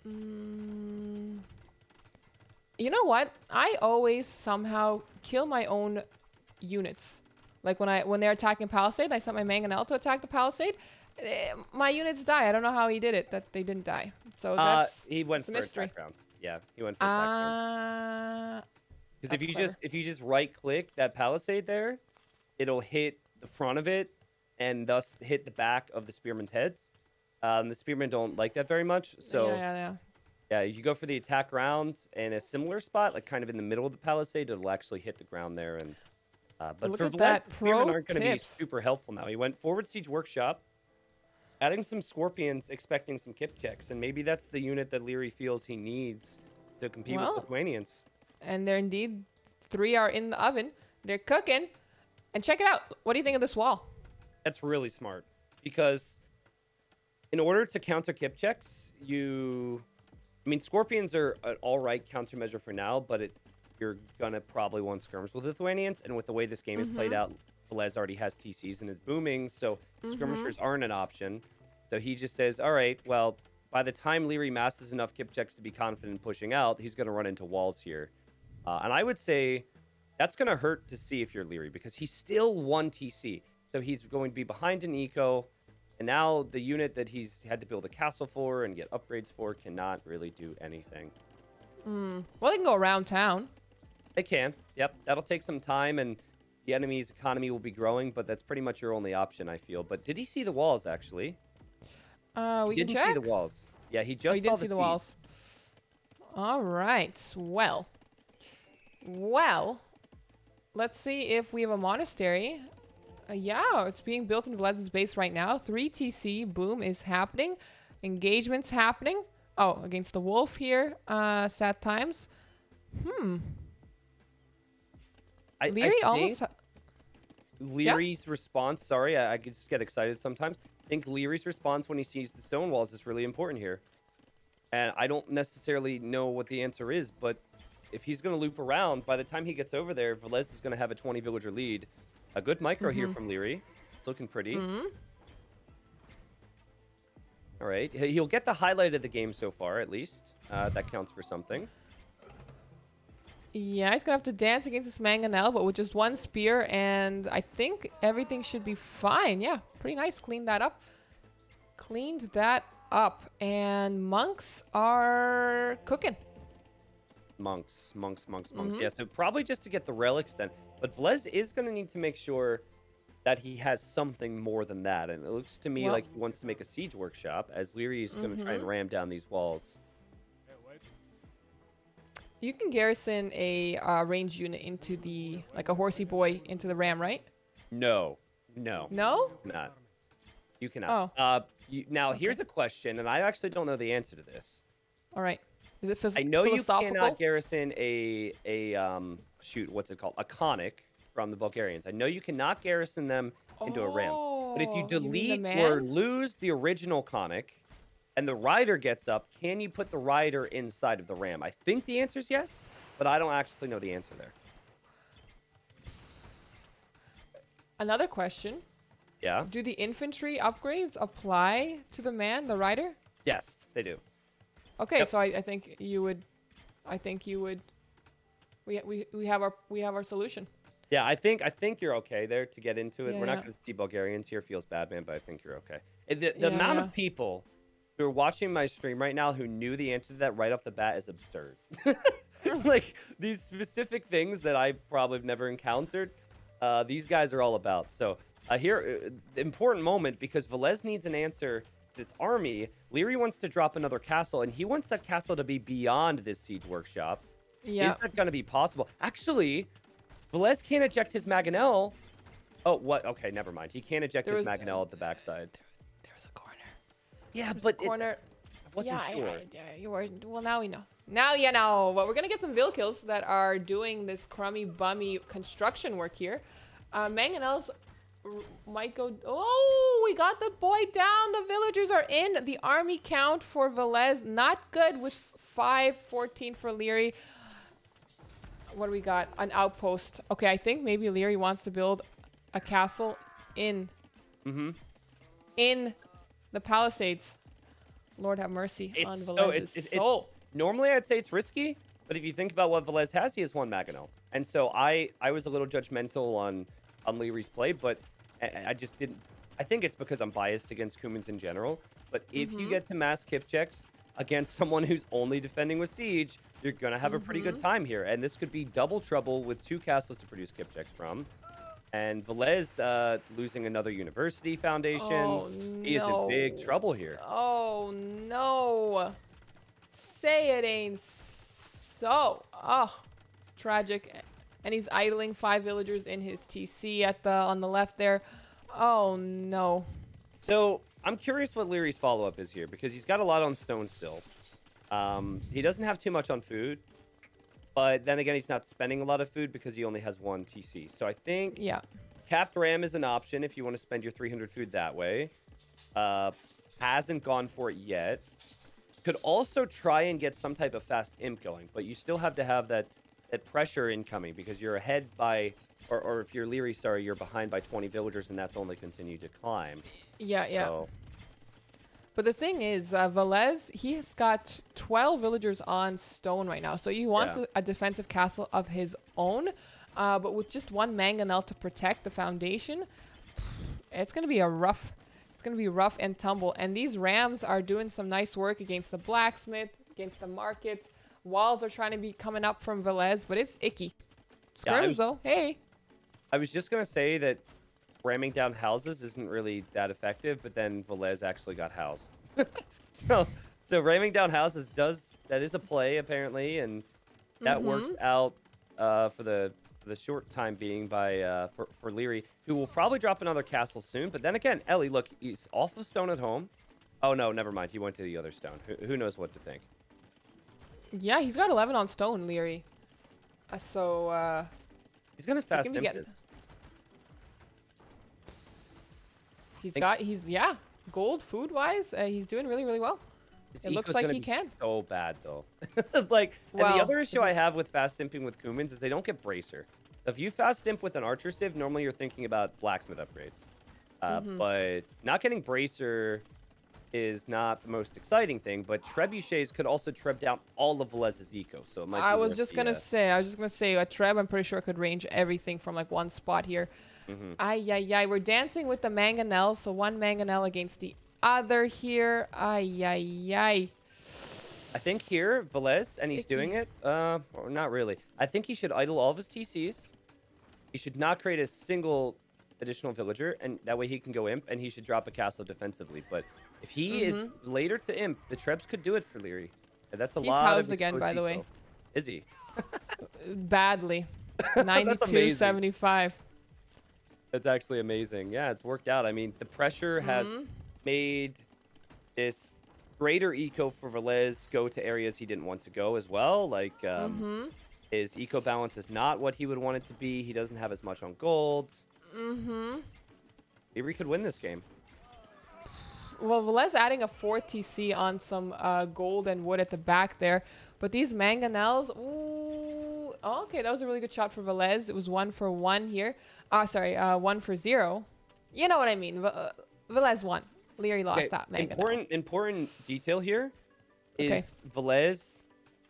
You know what? I always somehow kill my own units. Like when they're attacking Palisade, I sent my Mangonel to attack the Palisade. My units die. I don't know how he did it, that they didn't die. So that's he went for mystery. attack rounds. Yeah, he went for attack rounds. Because if you just right click that Palisade there, it'll hit the front of it and thus hit the back of the spearmen's heads. The spearmen don't like that very much. So yeah, you go for the attack rounds in a similar spot, like kind of in the middle of the Palisade, it'll actually hit the ground there. And but for Villese, the spearmen aren't going to be super helpful now. He went forward siege workshop, adding some scorpions, expecting some kip checks, and maybe that's the unit that Liereyy feels he needs to compete with Lithuanians. And there indeed 3 are in the oven. They're cooking. And check it out. What do you think of this wall? That's really smart because in order to counter kip checks, scorpions are an all right countermeasure for now, but you're gonna probably want skirmish with Lithuanians, and with the way this game is played out, Villese already has TCs and is booming, so skirmishers aren't an option. So he just says, all right, well, by the time Liereyy masses enough kip checks to be confident in pushing out, he's gonna run into walls here. And I would say that's gonna hurt to see if you're Liereyy, because he's still 1 TC. So he's going to be behind an eco, and now the unit that he's had to build a castle for and get upgrades for cannot really do anything. Well, they can go around town. They can. Yep. That'll take some time, and the enemy's economy will be growing, but that's pretty much your only option, I feel. But did he see the walls, actually? We didn't can check. see the walls. Yeah, he just saw the walls. All right. Well, let's see if we have a monastery. Yeah, it's being built in Vilese's base right now. 3 TC, boom, is happening. Engagement's happening. Oh, against the wolf here. Sad times. Liereyy almost... Lierey's response, sorry, I just get excited sometimes. I think Lierey's response when he sees the stone walls is really important here. And I don't necessarily know what the answer is, but if he's going to loop around, by the time he gets over there, Villese is going to have a 20 villager lead. A good micro here from Liereyy. It's looking pretty. All right. He'll get the highlight of the game so far, at least. That counts for something. Yeah, he's going to have to dance against this Mangonel, but with just 1 spear, and I think everything should be fine. Yeah, pretty nice. Cleaned that up. And monks are cooking. Monks. Yeah, so probably just to get the relics then. But Villese is going to need to make sure that he has something more than that. And it looks to me like he wants to make a siege workshop, as Liereyy is going to try and ram down these walls. You can garrison a ranged unit into like a horsey boy into the ram, right? No? No? Not. You cannot. Oh. Now, here's a question, and I actually don't know the answer to this. All right. Is it I know you cannot garrison what's it called? A conic from the Bulgarians. I know you cannot garrison them into a ram. But if you delete or lose the original conic and the rider gets up, can you put the rider inside of the ram? I think the answer is yes, but I don't actually know the answer there. Another question. Yeah? Do the infantry upgrades apply to the rider? Yes, they do. Okay, so I think you would. We have our solution. Yeah, I think you're okay there to get into it. We're not going to see Bulgarians here. Feels bad, man, but I think you're okay. The amount of people who are watching my stream right now who knew the answer to that right off the bat is absurd. Like these specific things that I probably have never encountered, these guys are all about. So here, important moment, because Villese needs an answer. This army, Liereyy wants to drop another castle, and he wants that castle to be beyond this siege workshop. Yeah. Is that going to be possible? Actually, Villese can't eject his Mangonel. Oh, what? Okay, never mind. He can't eject his Mangonel at the backside. There's a corner. Yeah, but I wasn't sure. Well, now we know. Now you know. But we're going to get some Vill kills that are doing this crummy, bummy construction work here. Mangonels might go. Oh, we got the boy down. The villagers are in. The army count for Villese not good with 5-14 for Liereyy. What do we got? An outpost. Okay, I think maybe Liereyy wants to build a castle in the Palisades. Lord have mercy on Vilese's soul. Normally I'd say it's risky, but if you think about what Villese has, he has one Maganel. And so I was a little judgmental on Lierey's play, but I just didn't. I think it's because I'm biased against Kumans in general. But if you get to mass kip checks against someone who's only defending with siege, you're gonna have a pretty good time here. And this could be double trouble with 2 castles to produce kip checks from. And Villese losing another university foundation. Oh, he is in big trouble here. Oh no. Say it ain't so. Oh, tragic. And he's idling 5 villagers in his TC on the left there. Oh no. So I'm curious what Lierey's follow-up is here, because he's got a lot on stone still. He doesn't have too much on food, but then again, he's not spending a lot of food because he only has 1 TC. So I think capped ram is an option if you want to spend your 300 food that way. Hasn't gone for it yet. Could also try and get some type of fast imp going, but you still have to have that pressure incoming, because you're ahead by, or if you're Liereyy, sorry, you're behind by 20 villagers, and that's only continued to climb. Yeah. So, but the thing is, Villese, he has got 12 villagers on stone right now. So he wants a defensive castle of his own. But with just 1 mangonel to protect the foundation, it's going to be rough and tumble. And these rams are doing some nice work against the blacksmith, against the markets. Walls are trying to be coming up from Villese, but it's icky. Skirms, though, hey. I was just going to say that ramming down houses isn't really that effective, but then Villese actually got housed. so ramming down houses that is a play apparently, and that works out for the short time being for Liereyy, who will probably drop another castle soon. But then again, Ellie, look, he's off of stone at home. Oh no, never mind. He went to the other stone. Who knows what to think? Yeah, he's got 11 on stone, Liereyy. So he's gonna fast imp this. He's gold food wise, he's doing really, really well. It looks like he can. So bad though. And the other issue I have with fast imping with Kumans is they don't get bracer. If you fast imp with an archer civ, normally you're thinking about blacksmith upgrades. But not getting bracer is not the most exciting thing, but trebuchets could also treb down all of Villese's eco. So it might be I was just gonna say a treb, I'm pretty sure, could range everything from like 1 spot here. We're dancing with the mangonel, so 1 mangonel against the other here. I think here, Villese, and he's doing it, or not really. I think he should idle all of his TCs. He should not create a single additional villager, and that way he can go imp, and he should drop a castle defensively. But if he is later to imp, the trebs could do it for Liereyy. That's a lot of He's housed again, by the way. Is he? Badly. 92-75. That's actually amazing. Yeah, it's worked out. I mean, the pressure has made this greater eco for Villese go to areas he didn't want to go as well. Like, his eco balance is not what he would want it to be. He doesn't have as much on golds. Liereyy could win this game. Well, Villese adding a 4 TC on some gold and wood at the back there. But these mangonels, ooh. Oh, okay, that was a really good shot for Villese. It was 1 for 1 here. 1 for 0. You know what I mean. Villese won. Liereyy lost that mangonel. Important detail here is Villese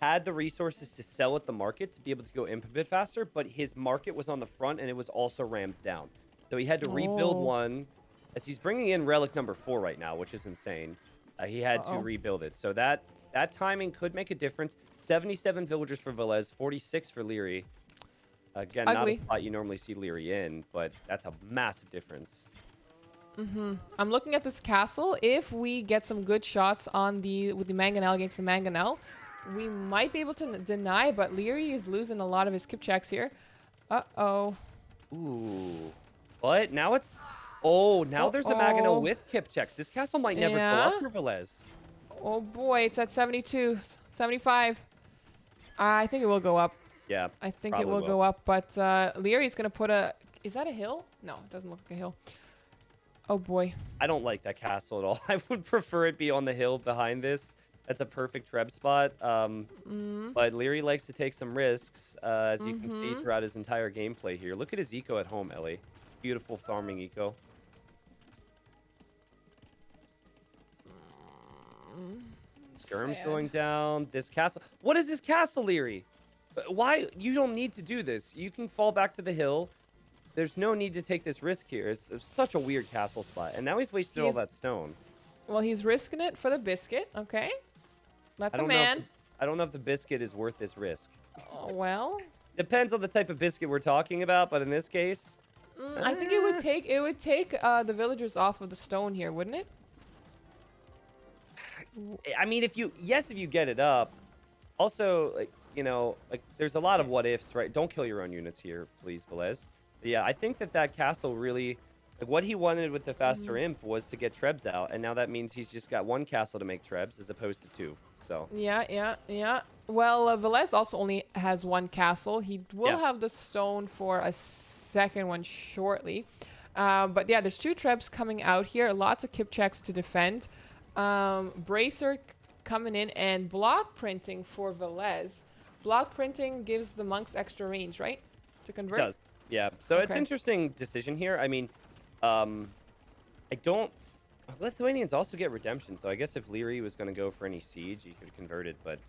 had the resources to sell at the market to be able to go imp a bit faster, but his market was on the front and it was also rammed down. So he had to rebuild one, as he's bringing in relic number 4 right now, which is insane. He had to rebuild it. So that timing could make a difference. 77 villagers for Villese, 46 for Liereyy. Again, not a spot you normally see Liereyy in, but that's a massive difference. I'm looking at this castle. If we get some good shots with the mangonel against the mangonel, we might be able to deny, but Liereyy is losing a lot of his skip checks here. Ooh. But now it's... Oh, now there's a mangonel with kip checks. This castle might never go up for Villese. Oh boy, it's at 72, 75. I think it will go up. Yeah, I think it will go up, but Lierey's going to put a... Is that a hill? No, it doesn't look like a hill. Oh boy. I don't like that castle at all. I would prefer it be on the hill behind this. That's a perfect treb spot. Mm, But Liereyy likes to take some risks, as you can see mm-hmm. throughout his entire gameplay here. Look at his eco at home, Ellie. Beautiful farming eco. Mm, Skirm's sad. going down. This castle. What is this castle, Liereyy? Why? You don't need to do this. You can fall back to the hill. There's no need to take this risk here. It's such a weird castle spot. And now he's wasted all He's that stone. well, he's risking it for the biscuit. Okay, let I the don't know if man. I don't know if the biscuit is worth this risk. Oh, well, Depends on the type of biscuit we're talking about, but in this case, I think it would eh, take the villagers off of the stone here, wouldn't it? I mean, if you get it up. Also, like, like there's a lot of Okay. what ifs, right? Don't kill your own units here, please, Villese. But yeah, I think that castle really, like what he wanted with the faster Mm, imp was to get trebs out, and now that means he's just got one castle to make trebs as opposed to two. So yeah, yeah, yeah. Well, Velez also only has one castle. He will yeah, have the stone for a second one shortly. But yeah, there's two trebs coming out here. Lots of kip checks to defend. Bracer coming in and block printing for Velez. Block printing gives the monks extra range, right? To it convert? does. Yeah, so it's Okay. interesting decision here. I mean, I don't. Lithuanians also get redemption, so I guess if Liereyy was going to go for any siege, he could convert it. But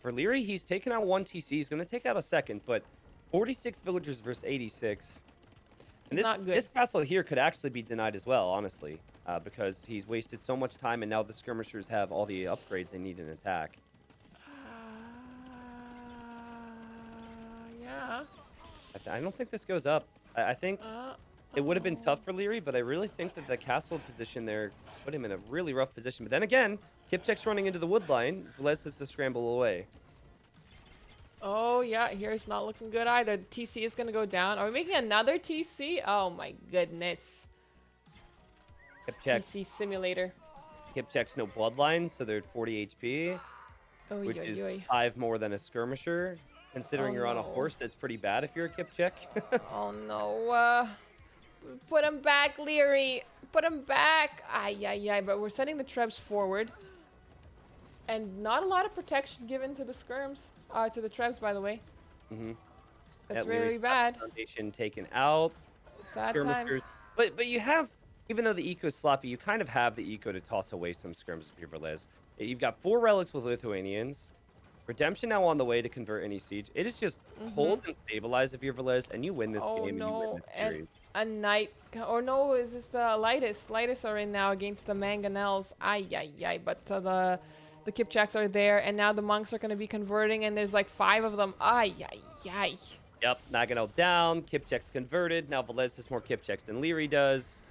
for Liereyy, he's taken out one TC. He's going to take out a second, but 46 villagers versus 86. And It's not good. this castle here could actually be denied as well, honestly, because he's wasted so much time, and now the skirmishers have all the upgrades they need in attack. Yeah. I don't think this goes up. I think Uh, it would have been oh. tough for Liereyy, but I really think that the castle position there put him in a really rough position. But then again, Kipchek's running into the wood line. Velez has to scramble away. Oh, yeah, here's not looking good either. The TC is going to go down. Are we making another TC? Oh, my goodness. Kipchek's TC simulator. Kipchek's no bloodlines, so they're at 40 HP, Oy, which oy, is oy. 5 more than a skirmisher. Oh, Considering you're on a no. horse, that's pretty bad if you're a Kipchek. Oh, no. Put him back, Liereyy. Put him back. Ay, ay, ay. But we're sending the Trebs forward. And not a lot of protection given to the skirms. To the Trebs, by the way. Mm-hmm. That's Leary's really bad. foundation taken out. Sad Skirmishers. times. But you have, even though the eco's sloppy, you kind of have the eco to toss away some skirms with your Villese. You've got 4 relics with Lithuanians. Redemption now on the way to convert any siege. It is just Mm-hmm. hold and stabilize if you're Villese, and you win this Oh, game and you win no. this And series. a knight. Or no, is this the Lightus? Lightus are in now against the Mangonels. Ay, ay, ay. But the Kipchaks are there, and now the monks are going to be converting, and there's like 5 of them. Ay, ay, ay. Yep, Nagano down. Kipchek's converted. Now Velez has more Kipcheks than Liereyy does.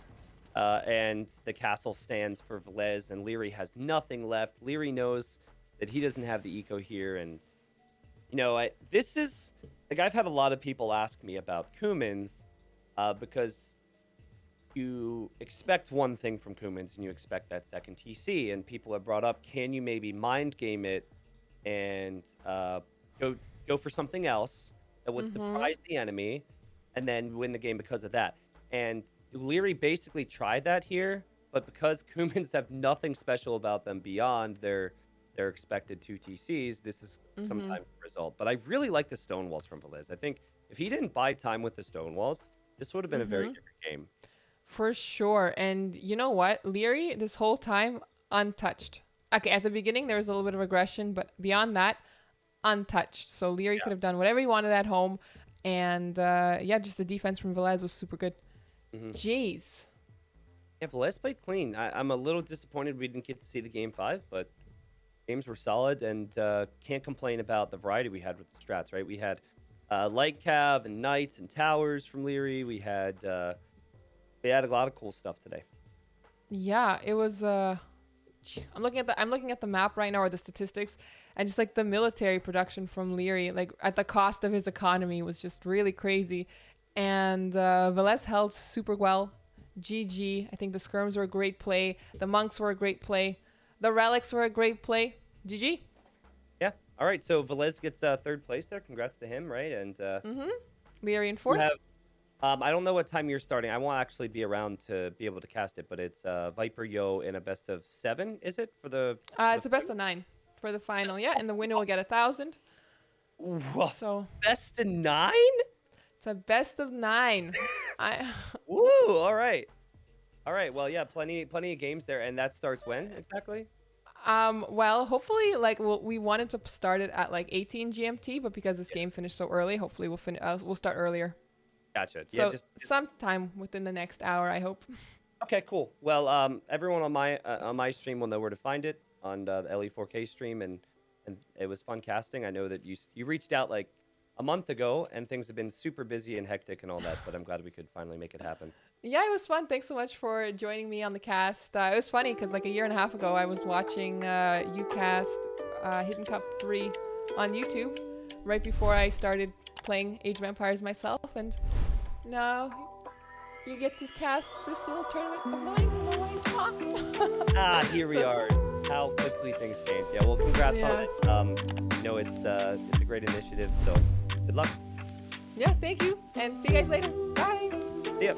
And the castle stands for Velez, and Liereyy has nothing left. Liereyy knows that he doesn't have the eco here, and this is like I've had a lot of people ask me about Cumans, because you expect one thing from Cumans and you expect that second TC, and people have brought up, can you maybe mind game it and go for something else that would Mm-hmm. surprise the enemy, and then win the game because of that. And Liereyy basically tried that here, but because Cumans have nothing special about them beyond their expected 2 TCs, this is Mm-hmm. sometimes the result. But I really like the stone walls from Villese. I think if he didn't buy time with the stone walls, this would have been a very Mm-hmm. different game. For sure. And you know what? Liereyy, this whole time, untouched. Okay, at the beginning, there was a little bit of aggression, but beyond that, untouched. So Liereyy could have done whatever he wanted at home. And yeah, just the defense from Velez was super good. Hmm. Jeez. Yeah, Villese played clean. I'm a little disappointed we didn't get to see the game 5, but games were solid, and can't complain about the variety we had with the strats, right? We had light cav and knights and towers from Liereyy. We had a lot of cool stuff today. Yeah, it was I'm looking at the map right now, or the statistics, and just like the military production from Liereyy, like at the cost of his economy, was just really crazy. And Velez held super well. GG. I think the skirms were a great play. The monks were a great play. The relics were a great play. GG. Yeah. All right. So Velez gets 3rd place there. Congrats to him, right? And Mm-hmm. Liereyy in you 4th. have I don't know what time you're starting. I won't actually be around to be able to cast it, but it's Viper Yo in a best of 7, is it? For the It's a best of 9 for the final. Yeah, and the winner will get 1,000. Whoa, So best of 9? it's a best of 9. Woo! All right. All right. Well, yeah, plenty of games there, and that starts when exactly? Well, hopefully, like we wanted to start it at like 18 GMT, but because this game finished so early, hopefully we'll start earlier. Gotcha. So Yeah, just sometime within the next hour, I hope. okay, cool. Well, everyone on my stream will know where to find it on the Ellie 4K stream, and it was fun casting. I know that you reached out like a month ago, and things have been super busy and hectic and all that, but I'm glad we could finally make it happen. Yeah, it was fun. Thanks so much for joining me on the cast. It was funny because like a year and a half ago, I was watching you cast Hidden Cup 3 on YouTube right before I started playing Age of Empires myself, and now you get to cast this little tournament of mine on top. Here we are. How quickly things change. Yeah, well, congrats on it. It's a great initiative, so good luck. Yeah, thank you, and see you guys later. Bye. See ya.